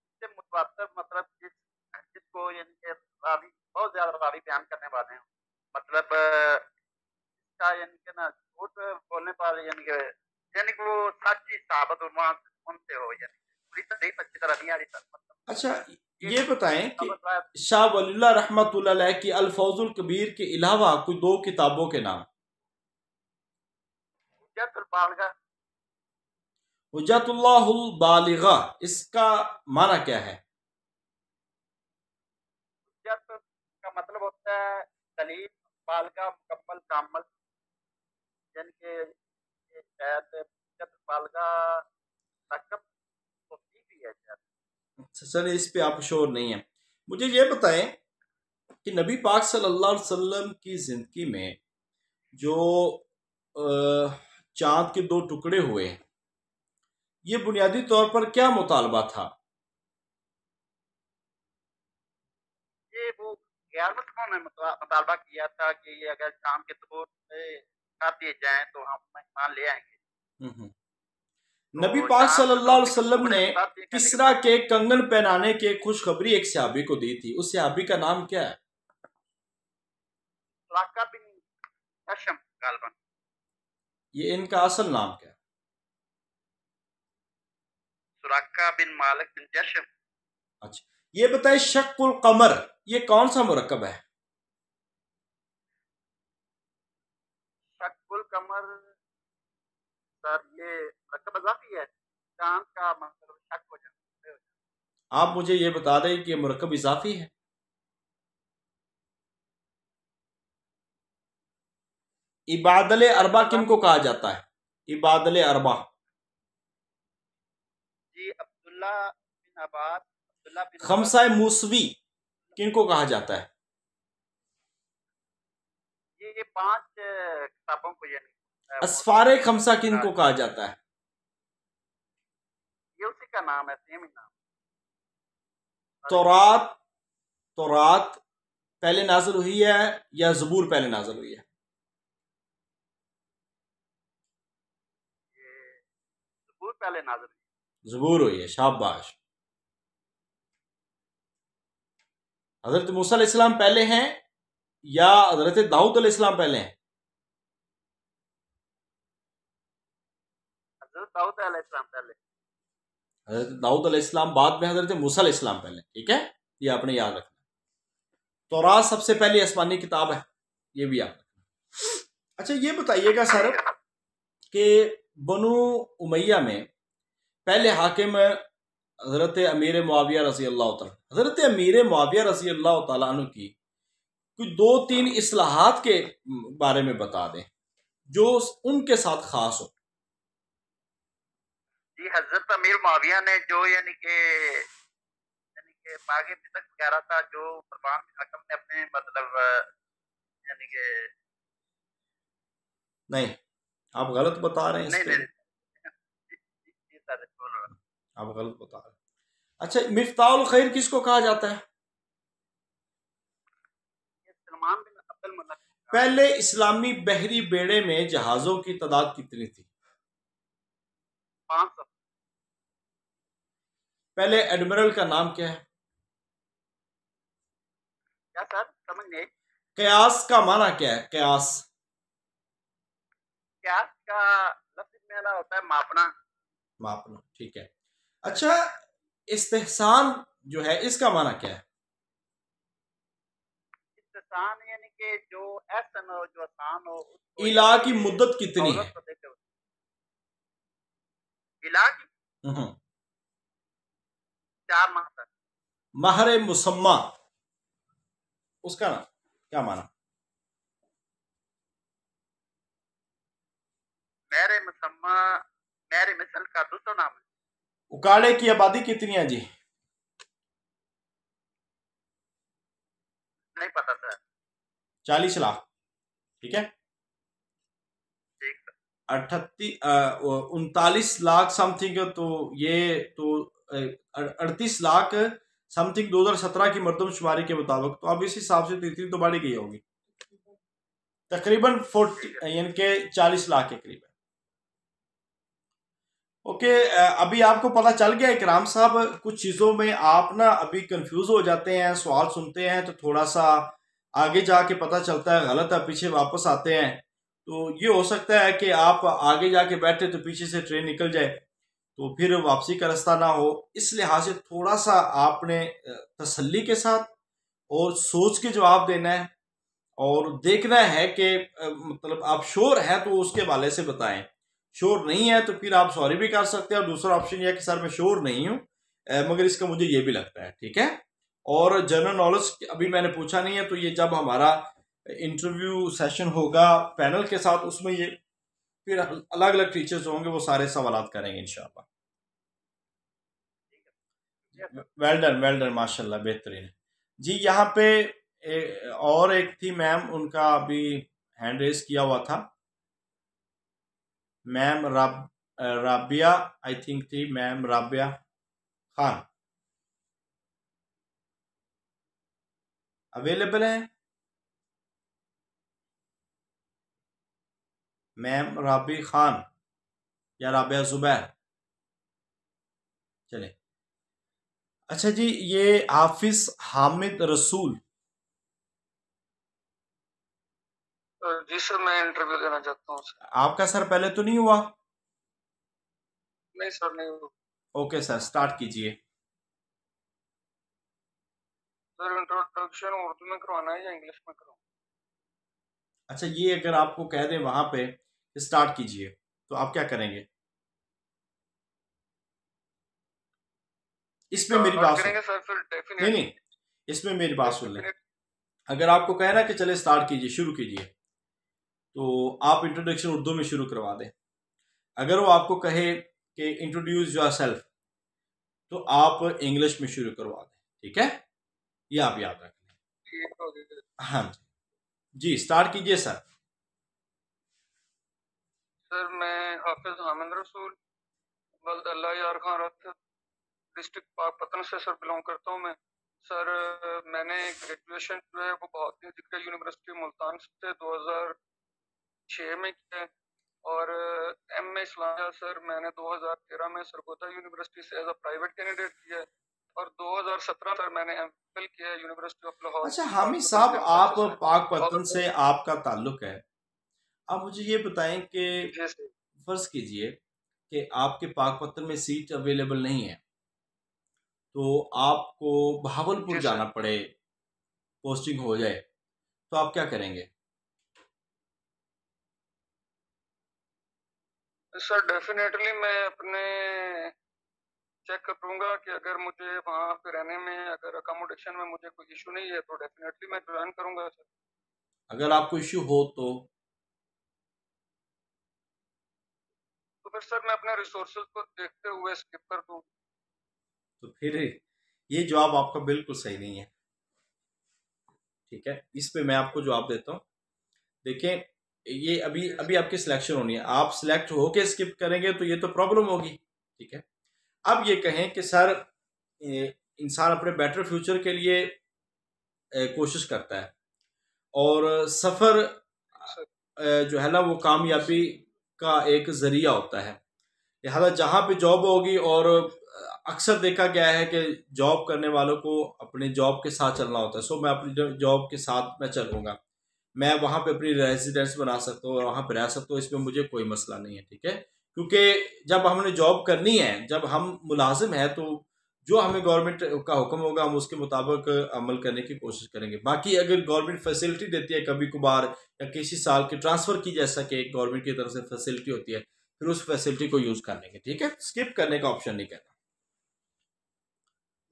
इससे मुतवातिर मतलब जिसको यानी कि रावी बहुत ज्यादा रावी बयान करने वाले हैं, मतलब इसका यानी कि ना झूठ बोलने पर यानी कि वो सच्ची साबित और वहाँ उनसे हो, यानी पूरी तरीफ अच्छी तरह नहीं आ रही सर, मतलब अच्छा ये ये बताएं कि खबर है। शाह वलीउल्लाह रहमतुल्लाह अलैह की अल फौजुल कबीर के अलावा कोई दो किताबों के नाम। हुज्जतुल बालिगा। हुज्जतुल्लाहुल बालिगा, इसका माना क्या है? हुज्जत का मतलब होता है दलील, बालिगा मुकम्मल कामल, यानी कि ये शायद हुज्जत बालिगा रकब तो ठीक ही है शायद। अच्छा, चलिए इस पे आप श्योर नहीं है। मुझे ये बताएं कि नबी पाक सल्लल्लाहु अलैहि वसल्लम की जिंदगी में जो चांद के दो टुकड़े हुए, ये बुनियादी तौर पर क्या मुतालबा था? ये वो 11वें सौ में मुतालबा किया था कि ये अगर शाम के दो कर दिए जाएं तो हम ईमान ले आएंगे। नबी तो पाक चांद सल्लल्लाहु अलैहि रोशनी के वसल्लम टुकड़े ने कर दिए कहने के किसरा के कंगन पहनाने के खुशखबरी एक सहाबी को दी थी, उस सहाबी का नाम क्या है? सुराका बिन हशम गालबन। ये इनका असल नाम क्या है? सुराका बिन मालिक बिन जशम। अच्छा ये बताए शक्कुल कमर ये कौन सा मुरक्कब है? शक्कुल कमर सर ये रकब इजाफी है, चांद का मतलब शक हो जाता है। आप मुझे ये बता दें कि ये मुरक्कब इजाफी है। इबादल अरबा किन को कहा जाता है? इबादल अरबा। जी अब्दुल्ला बिन अब्बास, अब्दुल्ला बिन अब्बास। खमसा मूसवी किन को कहा जाता है? ये 5 किताबों को यानी असफार खमसा किन को कहा जाता है? ये उसी का नाम है, सेम ही नाम। तौरात, तौरात पहले नाजिल हुई है या ज़बूर पहले नाजिल हुई है? ये ज़बूर पहले नाज़िल हुई। ज़बूर हुई है, शाबाश। हजरत मूसा अलैहिस्सलाम पहले हैं या हजरत दाऊद अलैहिस्सलाम पहले हैं? हज़रत दाऊद अलैहिस्सलाम पहले। हजरत दाऊद अलैहिस्सलाम बाद में, हजरत मूसा अलैहिस्सलाम पहले। ठीक है, ये आपने याद रखना। तौरात सबसे पहली आसमानी किताब है, ये भी याद रखना। अच्छा ये बताइएगा सर कि बनु उमैया में पहले हाकिम हजरत अमीर मुआविया रज़ी अल्लाह तआला, हजरत अमीर मुआविया रज़ी अल्लाह तआला अन्हु की कुछ 2-3 इस्लाहात के बारे में बता दें जो उनके साथ खास हो। जी हजरत अमीर मुआविया ने जो यानी कि बागे बिदक वगैरह था, जो फरमान हकम ने अपने मतलब यानी कि नहीं, आप गलत बता रहे हैं इस नहीं पे। नहीं जी सर बोल रहा हूँ। आप गलत बता रहे हैं। अच्छा मिफ्ताहुल खैर किसको कहा जाता है? ये सलमान बिन अब्दुल मुल्क। पहले इस्लामी बहरी बेड़े में जहाजों की तादाद कितनी थी? 500। पहले एडमिरल का नाम क्या है? क्या सर समझ नहीं। कयास का माना क्या है? कयास क्या का लफ्ज मेरा होता है मापना। मापना, ठीक है। अच्छा, इस्तेहसान जो है इसका माना क्या है? इस्तेसान यानी कि जो एहसन हो, जो आसान हो, उसको इला यानी की कि मुद्दत कितनी है? सहूलत को देते हुए। इला की हम्म। 4 माह तक। महर मुसम्मा उसका ना क्या माना? मेरे मुसम्मा, मेरे मिसल का दूसरा नाम है। उकाड़े की आबादी कितनी है जी? नहीं पता सर। 40 लाख। ठीक है। ठीक सर। 39 लाख समथिंग, तो ये तो 38 लाख समथिंग 2017 की मरदमशुमारी के मुताबिक, तो अब इस हिसाब से तो इतनी तो बढ़ी गई होगी, तकरीबन 40 यानी कि 40 लाख के करीब है। ओके, अभी आपको पता चल गया इकराम साहब, कुछ चीज़ों में आप ना अभी कंफ्यूज हो जाते हैं, सवाल सुनते हैं तो थोड़ा सा आगे जाके पता चलता है गलत है, पीछे वापस आते हैं, तो ये हो सकता है कि आप आगे जाके बैठे तो पीछे से ट्रेन निकल जाए, तो फिर वापसी का रास्ता ना हो। इस लिहाज से थोड़ा सा आपने तसल्ली के साथ और सोच के जवाब देना है, और देखना है कि मतलब आप श्योर हैं तो उसके हवाले से बताएं, श्योर नहीं है तो फिर आप सॉरी भी कर सकते हैं, और दूसरा ऑप्शन यह है कि सर मैं श्योर नहीं हूं, मगर इसका मुझे ये भी लगता है। ठीक है। और जनरल नॉलेज अभी मैंने पूछा नहीं है, तो ये जब हमारा इंटरव्यू सेशन होगा पैनल के साथ, उसमें ये फिर अलग अलग टीचर्स होंगे, वो सारे सवाल करेंगे इंशाल्लाह। वेल डन माशाल्लाह, बेहतरीन। जी यहाँ पे और एक थी मैम, उनका अभी हैंड रेस किया हुआ था, मैम राबिया आई थिंक थी, मैम राबिया खान अवेलेबल है? मैम राबी खान या राबिया जुबैर? चले। अच्छा जी, ये हाफिज हामिद रसूल। जी सर, मैं इंटरव्यू देना चाहता हूँ सर। आपका सर पहले तो नहीं हुआ? नहीं सर, नहीं हुआ। ओके सर, स्टार्ट कीजिए। सर इंट्रोडक्शन उर्दू में करवाना है या इंग्लिश में करवाना? अच्छा, ये अगर आपको कह दें वहां पे स्टार्ट कीजिए, तो आप क्या करेंगे? इसमें मेरी बात सुन, करेंगे सर, फिर नहीं डेफिनेट नहीं, इसमें मेरी बात सुन लें। अगर आपको कहे ना कि चले स्टार्ट कीजिए, शुरू कीजिए, तो आप इंट्रोडक्शन उर्दू में शुरू करवा दें। अगर वो आपको कहे कि इंट्रोड्यूस योरसेल्फ, तो आप इंग्लिश में शुरू करवा दें। ठीक है, ये आप याद रखें। ठीक हो गया। हाँ जी, स्टार्ट कीजिए सर। सर मैं हाफिज हामिद रसूल वल्द अल्लाह यार खान रथ डिस्ट्रिक्ट पाकपतन से सर बिलोंग करता हूँ मैं। सर मैंने ग्रेजुएशन जो है वो बहुत ही जिक्र यूनिवर्सिटी मुल्तान से 2006 में किया है, और एम.ए. इस्लामिया सर मैंने 2013 में सरगोदा यूनिवर्सिटी से एज अ प्राइवेट कैंडिडेट किया है, और 2017 सर मैंने एम.फिल किया है यूनिवर्सिटी ऑफ लाहौर। अच्छा हामिद साहब, आप पाकपतन से आपका ताल्लुक है, आप मुझे ये बताएं कि फर्ज कीजिए कि आपके पाकपतन में सीट अवेलेबल नहीं है, तो आपको बहावलपुर जाना पड़े, पोस्टिंग हो जाए, तो आप क्या करेंगे? सर डेफिनेटली मैं अपने चेक करूंगा कि अगर मुझे वहाँ पे रहने में, अगर अकोमोडेशन में मुझे कोई इशू नहीं है, तो डेफिनेटली मैं ज्वाइन करूंगा सर। अगर आपको इश्यू हो तो फिर सर मैं अपने रिसोर्सेज को देखते हुए स्किप कर दूँ? तो फिर ये जवाब आपका बिल्कुल सही नहीं है। ठीक है, इस पे मैं आपको जवाब देता हूँ। देखें, ये अभी आपकी सिलेक्शन होनी है, आप सिलेक्ट होके स्किप करेंगे तो ये तो प्रॉब्लम होगी। ठीक है, अब ये कहें कि सर इंसान अपने बेटर फ्यूचर के लिए कोशिश करता है, और सफ़र जो है ना वो कामयाबी का एक ज़रिया होता है, लिहाजा जहाँ पे जॉब होगी, और अक्सर देखा गया है कि जॉब करने वालों को अपने जॉब के साथ चलना होता है। सो मैं अपनी जॉब के साथ मैं चलूँगा, मैं वहाँ पे अपनी रेजिडेंस बना सकता हूँ और वहाँ पे रह सकता हूँ, इसमें मुझे कोई मसला नहीं है। ठीक है, क्योंकि जब हमने जॉब करनी है, जब हम मुलाजिम हैं, तो जो हमें गवर्नमेंट का हुक्म होगा हम उसके मुताबिक अमल करने की कोशिश करेंगे। बाकी अगर गवर्नमेंट फैसिलिटी देती है कभी कभार, या किसी साल के ट्रांसफ़र की जैसा कि गवर्नमेंट की तरफ से फैसिलिटी होती है, फिर उस फैसिलिटी को यूज़ कर लेंगे। ठीक है, स्किप करने का ऑप्शन नहीं कहता।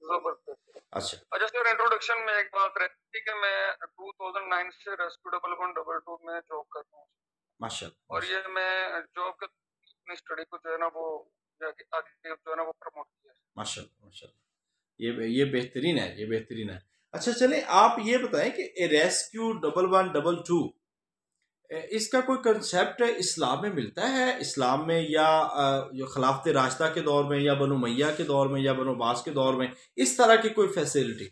जबरदस्त। अच्छा अच्छा सर, इंट्रोडक्शन में एक बात रहती कि मैं 2009 से रेस्क्यू 1122 में जॉब करता हूँ, माशाल्लाह और ये मैं जॉब के अपनी स्टडी को जो है ना वो आगे जो है ना वो प्रमोट किया है। माशाल्लाह माशाल्लाह, ये बेहतरीन है, ये बेहतरीन है। अच्छा चलें, आप ये बताएं कि रेस्क्यू 1122 इसका कोई कंसेप्ट इस्लाम में मिलता है, इस्लाम में, या जो खिलाफत राशिदा के दौर में, या बनु उमय्या के दौर में, या बनु अब्बास के दौर में, इस तरह की कोई फैसिलिटी?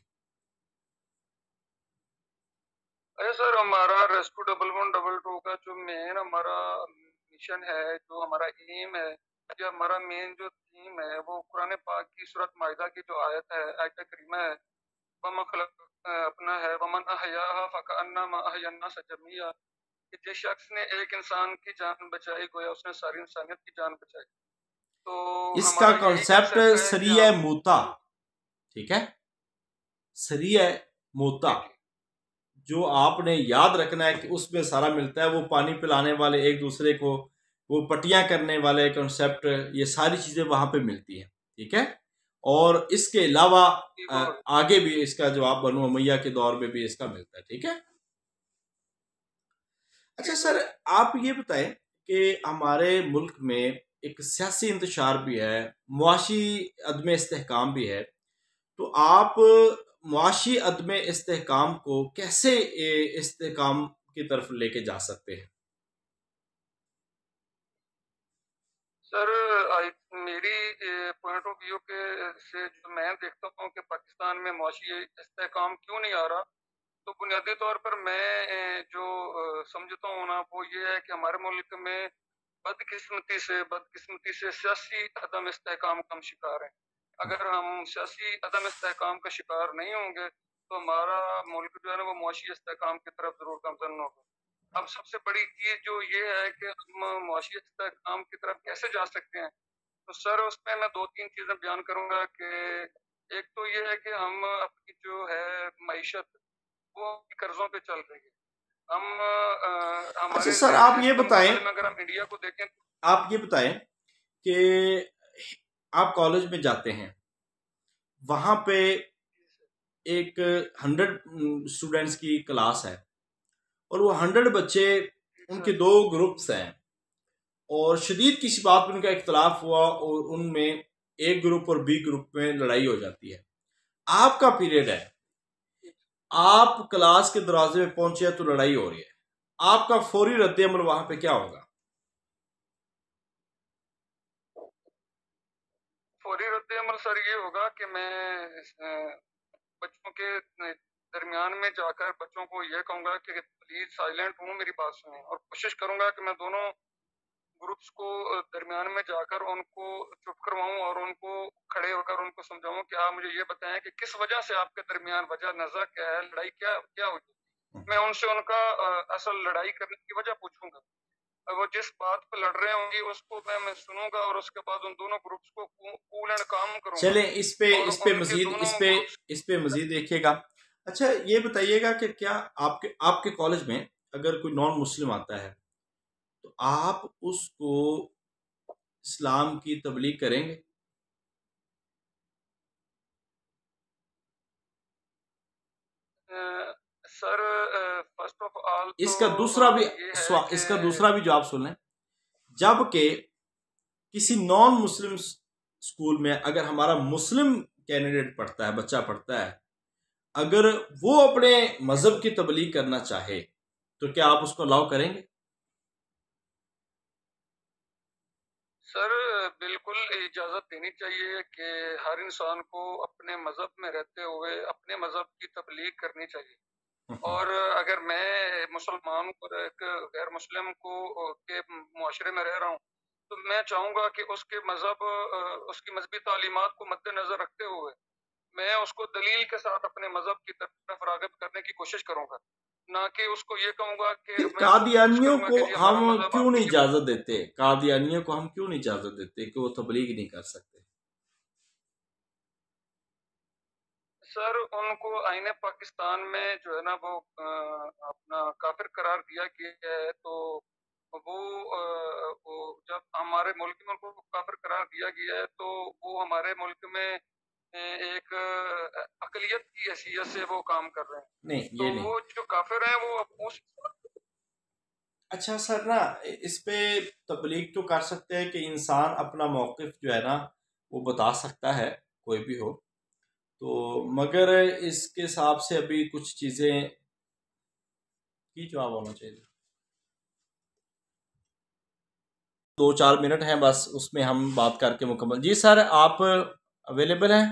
अरे सर, हमारा रेस्क्यू 1122 का जो मेन हमारा मिशन है, जो हमारा एम है, या हमारा मेन जो थीम है, वो कुरान पाक की सूरत माइदा की जो आयत है, आयत करीमा है, वमा खलक अपना है, वमन अहयाहा फकअन्नमा अहया अन्नास जमीआ, कि जिस शख्स ने एक इंसान की जान बचाई गोया उसने सारी इंसानियत की जान बचाई। तो इसका हमारा यही कॉन्सेप्ट concept है कि सरिया हम मोता, ठीक है, सरिया मोता, जी जो आपने याद रखना है कि उसमें सारा मिलता है। वो पानी पिलाने वाले एक दूसरे को, वो पटियां करने वाले कॉन्सेप्ट, ये सारी चीज़ें वहाँ पे मिलती हैं। ठीक है, और इसके अलावा आगे भी इसका जवाब बनु उमय्या के दौर में भी इसका मिलता है। ठीक है। अच्छा सर, आप ये बताएं कि हमारे मुल्क में एक सियासी इंतशार भी है, मुआशी अदम इस्तेहकाम भी है, तो आप मुआशी अदम इस्तेहकाम को कैसे इस्तेहकाम की तरफ लेके जा सकते हैं? सर, मेरी पॉइंट ऑफ व्यू के से जो मैं देखता हूँ कि पाकिस्तान में मुआशी इस्तेहकाम क्यों नहीं आ रहा, तो बुनियादी तौर पर मैं जो समझता हूँ ना, वो ये है कि हमारे मुल्क में बदकिस्मती से सियासी अदम इस्तेहकाम का हम शिकार हैं। अगर हम सियासी अदम इस्तेहकाम का शिकार नहीं होंगे तो हमारा मुल्क जो है ना वो मुआशी इस्तेहकाम की तरफ जरूर गामजन होगा। अब सबसे बड़ी चीज जो ये है कि हम मुआशी इस्तेहकाम की तरफ कैसे जा सकते हैं, तो सर उसमें मैं 2-3 चीजें बयान करूंगा कि एक तो ये है कि हम अपनी जो है मईशत वो कर्जों पे चल रही है। हम अच्छा हमारे सर, आप ये के बताएं, मुकाबले में अगर हम इंडिया को देखें, आप ये बताएं कि आप कॉलेज में जाते हैं, वहां पे एक 100 स्टूडेंट्स की क्लास है, और वो 100 बच्चे, उनके 2 ग्रुप्स हैं, और शदीद किसी बात पर उनका इख्तलाफ हुआ, और उनमें एक ग्रुप और बी ग्रुप में लड़ाई हो जाती है। आपका पीरियड है, आप क्लास के दरवाजे में पहुंचे तो लड़ाई हो रही है, आपका फौरी रद्द-ए-अमल वहां पे क्या होगा? फौरी रद्द-ए-अमल सर ये होगा कि मैं बच्चों के दरमियान में जाकर बच्चों को ये कहूंगा कि प्लीज साइलेंट हूँ, मेरी बात सुनें, और कोशिश करूंगा कि मैं दोनों ग्रुप्स को दरमियान में जाकर उनको चुप करवाऊं और उनको खड़े होकर उनको समझाऊं कि आप मुझे ये बताएं कि किस वजह से आपके दरमियान वजह नजर क्या है, लड़ाई क्या क्या हुई। मैं उनसे उनका असल लड़ाई करने की वजह पूछूंगा, वो जिस बात पर लड़ रहे होंगे उसको मैं सुनूंगा, और उसके बाद उन दोनों ग्रुप्स को कूल एंड काम करूंगा। चलें, इस पे उनके मजीद दोनों इस पे मजीद देखिएगा। अच्छा ये बताइएगा कि क्या आपके आपके कॉलेज में अगर कोई नॉन मुस्लिम आता है तो आप उसको इस्लाम की तबलीग करेंगे? सर फर्स्ट ऑफ ऑल इसका तो दूसरा भी ये है कि इसका दूसरा भी जवाब सुन लें। जबकि किसी नॉन मुस्लिम स्कूल में अगर हमारा मुस्लिम कैंडिडेट पढ़ता है, बच्चा पढ़ता है, अगर वो अपने मजहब की तबलीग करना चाहे तो क्या आप उसको अलाउ करेंगे? सर बिल्कुल इजाजत देनी चाहिए कि हर इंसान को अपने मजहब में रहते हुए अपने मजहब की तबलीग करनी चाहिए। और अगर मैं मुसलमान और एक गैर मुस्लिम को के मुआशरे में रह रहा हूँ तो मैं चाहूँगा कि उसके मजहब उसकी मजहबी तालीमात को मद्देनजर रखते हुए मैं उसको दलील के साथ अपने मजहब की तरफ राग़िब करने की कोशिश करूँगा। ना कि उसको ये कहूंगा कि फिर मैं कोशिश कादियानियों करूंगा को कि जी हमारा हम मजहब क्यों नहीं आपकी इजाजत देते, कादियानियों को हम क्यों नहीं इजाजत देते कि वो तबलीग नहीं कर सकते? सर उनको आईने पाकिस्तान में जो है ना वो अपना काफिर करार दिया गया है, तो वो जब हमारे मुल्क में उनको काफिर करार दिया गया है तो वो हमारे मुल्क में एक अकलियत की हैसियत से वो काम कर रहे हैं। नहीं, ये तो नहीं। वो जो काफिर हैं वो उस अच्छा सर ना, इस पे तबलीग तो कर सकते हैं कि इंसान अपना मौक़िफ़ जो है ना वो बता सकता है, कोई भी हो तो, मगर इसके हिसाब से अभी कुछ चीज़ें की जवाब होना चाहिए। 2-4 मिनट हैं बस, उसमें हम बात करके मुकम्मल। जी सर, आप अवेलेबल हैं?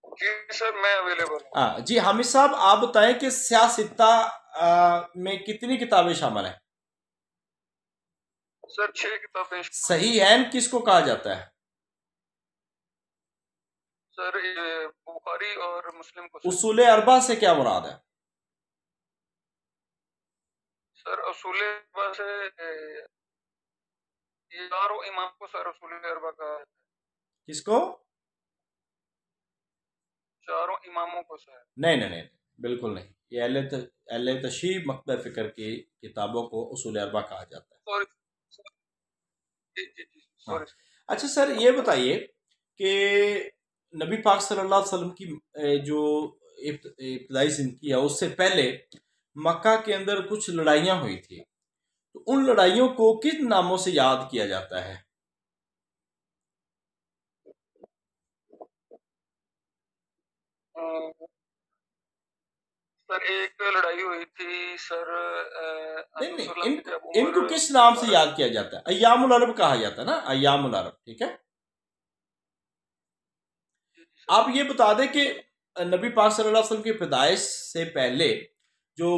जी सर मैं अवेलेबल हूँ। हाँ जी, हामिद साहब आप बताएं कि सियासत्ता में कितनी किताबें शामिल हैं? सर 6 किताबें सही है किसको कहा जाता है? सर ये बुखारी और मुस्लिम को सर। उसूल अरबा से क्या मुराद है? सर उसूल अरबा से ये चारों इमाम को सर उसूल अरबा का है। किसको? चारों इमामों को सर। नहीं नहीं नहीं, बिल्कुल नहीं। ये अहले तशरीह मकतब फ़िक्र की किताबों को उसूल अरबा कहा जाता है। सॉरी जी जी जी हाँ। सॉरी। अच्छा सर, ये बताइए कि नबी पाक सल्लल्लाहु अलैहि वसल्लम की जो इब्तदाई ज़िंदगी है उससे पहले मक्का के अंदर कुछ लड़ाइयाँ हुई थी, तो उन लड़ाइयों को किन नामों से याद किया जाता है? सर एक लड़ाई हुई थी सर नहीं हज़रत नहीं, सल्लल्लाहु की इनको जब उम्र इनको किस नाम से 12 याद किया जाता है? अय्यामुल अरब कहा जाता है ना, अय्यामुल अरब, ठीक है। आप ये बता दें कि नबी पाक सल्लल्लाहु अलैहि वसल्लम की पैदाइश से पहले जो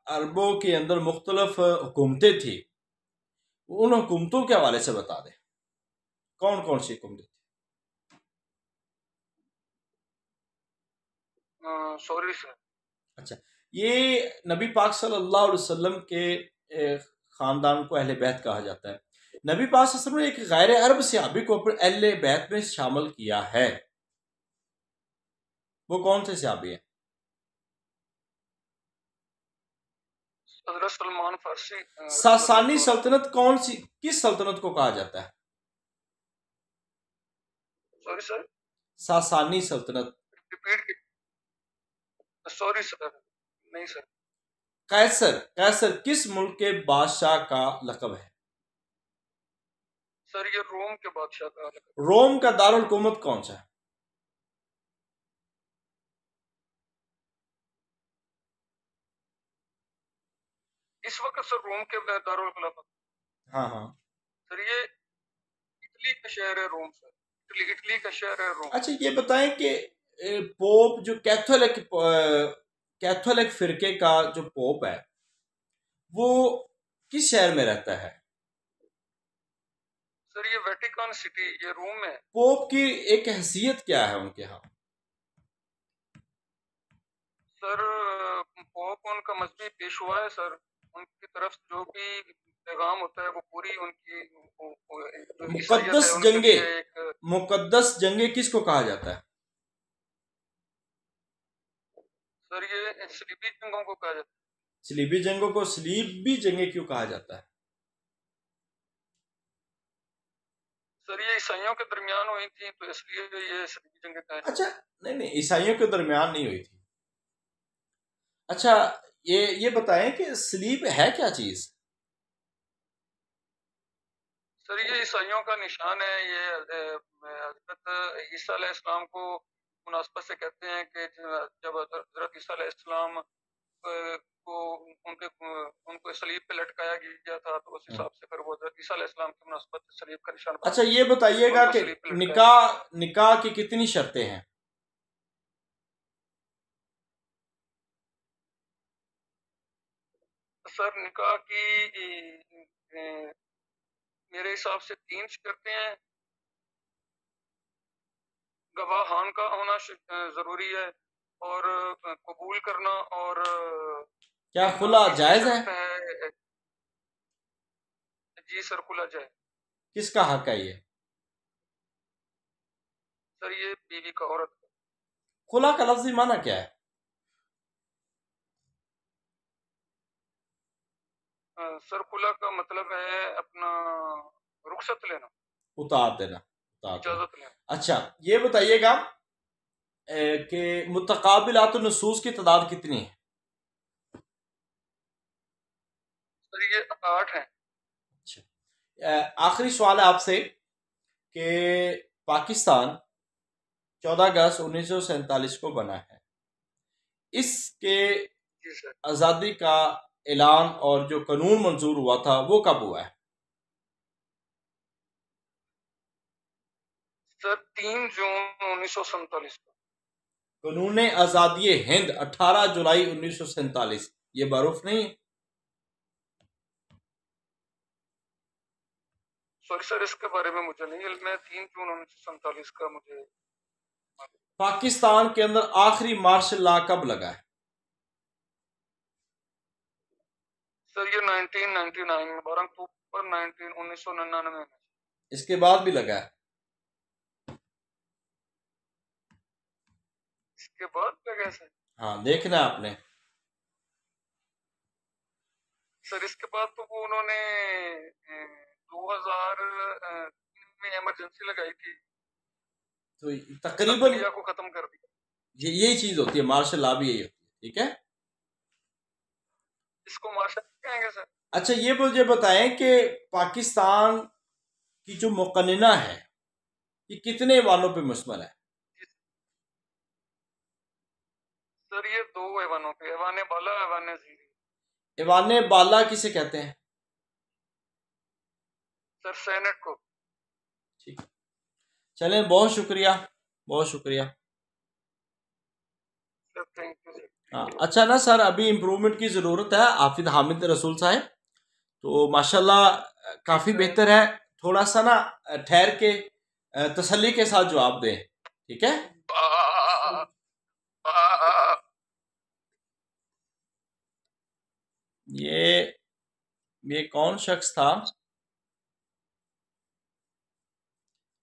अरबों के अंदर मुख्तलिफ हुकूमतें थी, उन हुकूमतों के हवाले से बता दें, कौन कौन सी हुकूमतें थी? Sorry sir. अच्छा, ये नबी पाक सल्लल्लाहु अलैहि वसल्लम के ख़ानदान को अहले बैत कहा जाता है। नबी पाक सल्लल्लाहु अलैहि वसल्लम ने एक गैर अरब सहाबी को अपने अहले बैत में शामिल किया है, वो कौन से सहाबी हैं? हज़रत सलमान फारसी सासानी सल्तनत कौन सी, किस सल्तनत को कहा जाता है? सॉरी सर सासानी सल्तनत। रिपीट सॉरी सर नहीं सर। कैसर, कैसर किस मुल्क के बादशाह का लक़ब है? सर ये रोम के बादशाह का लक़ब। रोम का दारुल हुकूमत कौन सा है? इस वक्त सर रोम के दारुल खिलाफत। हाँ हाँ। सर ये इटली का शहर है रोम सर। इटली का शहर है रोम। अच्छा ये बताएं कि पोप जो कैथोलिक फिरके का जो पोप है वो किस शहर में रहता है? सर ये वेटिकन सिटी ये रोम में। पोप की एक हैसियत क्या है उनके यहाँ? सर पोप उनका मजहबी पेशवा है सर। उनकी तरफ जो भी पैगाम होता है वो पूरी उनकी जो ईसाइयत है उनके जंगे, लिए एक मुकद्दस जंगे किसको कहा जाता है? सर ये सलीबी जंगों को कहा जाता है। सलीबी जंगों को सलीबी जंगे क्यों कहा जाता है? सर ये ईसाइयों के दरमियान हुई थी तो इसलिए ये सलीबी जंगें कहा जाता अच्छा, नहीं नहीं, ईसाइयों के दरमियान नहीं हुई थी। अच्छा, ये बताएं कि सलीब है क्या चीज? सर ये ईसाइयों का निशान है। ये हजरत ईसा अलैहिस्सलाम को मुनासबत से कहते हैं कि जब हजरत ईसा अलैहिस्सलाम को उनको सलीब पे लटकाया गया था तो उस हिसाब से फिर वो हजरत ईसा अलैहिस्सलाम की मुनासबत से सलीब का निशान अच्छा ये बताइएगा कि सलीब पे लटकाया। निकाह की कितनी शर्तें हैं? सर निकाह की मेरे हिसाब से 3 शर्तें हैं। गवाहान का होना जरूरी है और कबूल करना और क्या खुला जायज है? जी सर, खुला जाए। किसका हक है ये? सर ये बीवी का, औरत का। खुला का लफ्ज़ी माना क्या है? सर खुला का मतलब है अपना रुखसत लेना, उतार देना, उतार देना। इजाजत लेना। अच्छा, ये बताइएगा कि मुतकाबिलात नुसूस की तादाद कितनी है? सर ये 8 हैं। अच्छा, आखिरी सवाल है आपसे कि पाकिस्तान 14 अगस्त 1947 को बना है, इसके जी सर। आज़ादी का ऐलान और जो कानून मंजूर हुआ था वो कब हुआ है? सर 3 जून 1947 को। कानून आज़ादी हिंद 18 जुलाई 1947, ये मारूफ नहीं है? सॉरी सर, इसके बारे में मुझे नहीं इल्म है। 3 जून 1947 का मुझे। पाकिस्तान के अंदर आखिरी मार्शल लॉ कब लगा है? सर ये 1999 में 12 अक्टूबर 1999 में। इसके बाद भी लगा है? इसके बाद लगा सर? हाँ, देखना है आपने। सर इसके बाद तो वो उन्होंने 2000 में इमरजेंसी लगाई थी, तो तकरीबन को खत्म कर दिया। यही चीज होती है, मार्शल लॉ भी यही होती है। ठीक है, इसको मार्शल कहेंगे सर। अच्छा, ये मुझे बताएं कि पाकिस्तान की जो मुकन्ना है ये कितने ऐवानों पे मुश्तमिल है? सर ये 2 ऐवानों पे, ऐवान बाला, ऐवान ज़ीरी। ऐवान बाला किसे कहते हैं? सर सेनेट को। ठीक, चलें, बहुत शुक्रिया, बहुत शुक्रिया। Sir thank you sir. हाँ, अच्छा ना सर, अभी इम्प्रूवमेंट की ज़रूरत है। हाफिज हामिद रसूल साहब तो माशाल्लाह काफ़ी बेहतर है, थोड़ा सा ना ठहर के तसल्ली के साथ जवाब दें, ठीक है? ये कौन शख्स था?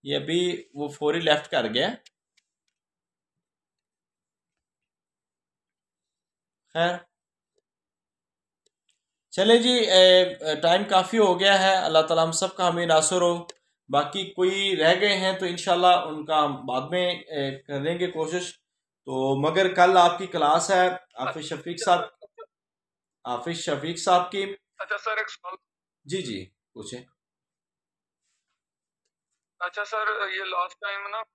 ये अभी वो फौरी लेफ्ट कर गया। खैर चले जी, टाइम काफ़ी हो गया है। अल्लाह ताला हम सब का हमें नासर हो। बाकी कोई रह गए हैं तो इंशाल्लाह उनका हम बाद में कर लेंगे कोशिश। तो मगर कल आपकी क्लास है हाफिज शफीक साहब, हाफिज शफीक साहब की। अच्छा सर एक सवाल। जी जी पूछें। अच्छा सर, ये लास्ट टाइम ना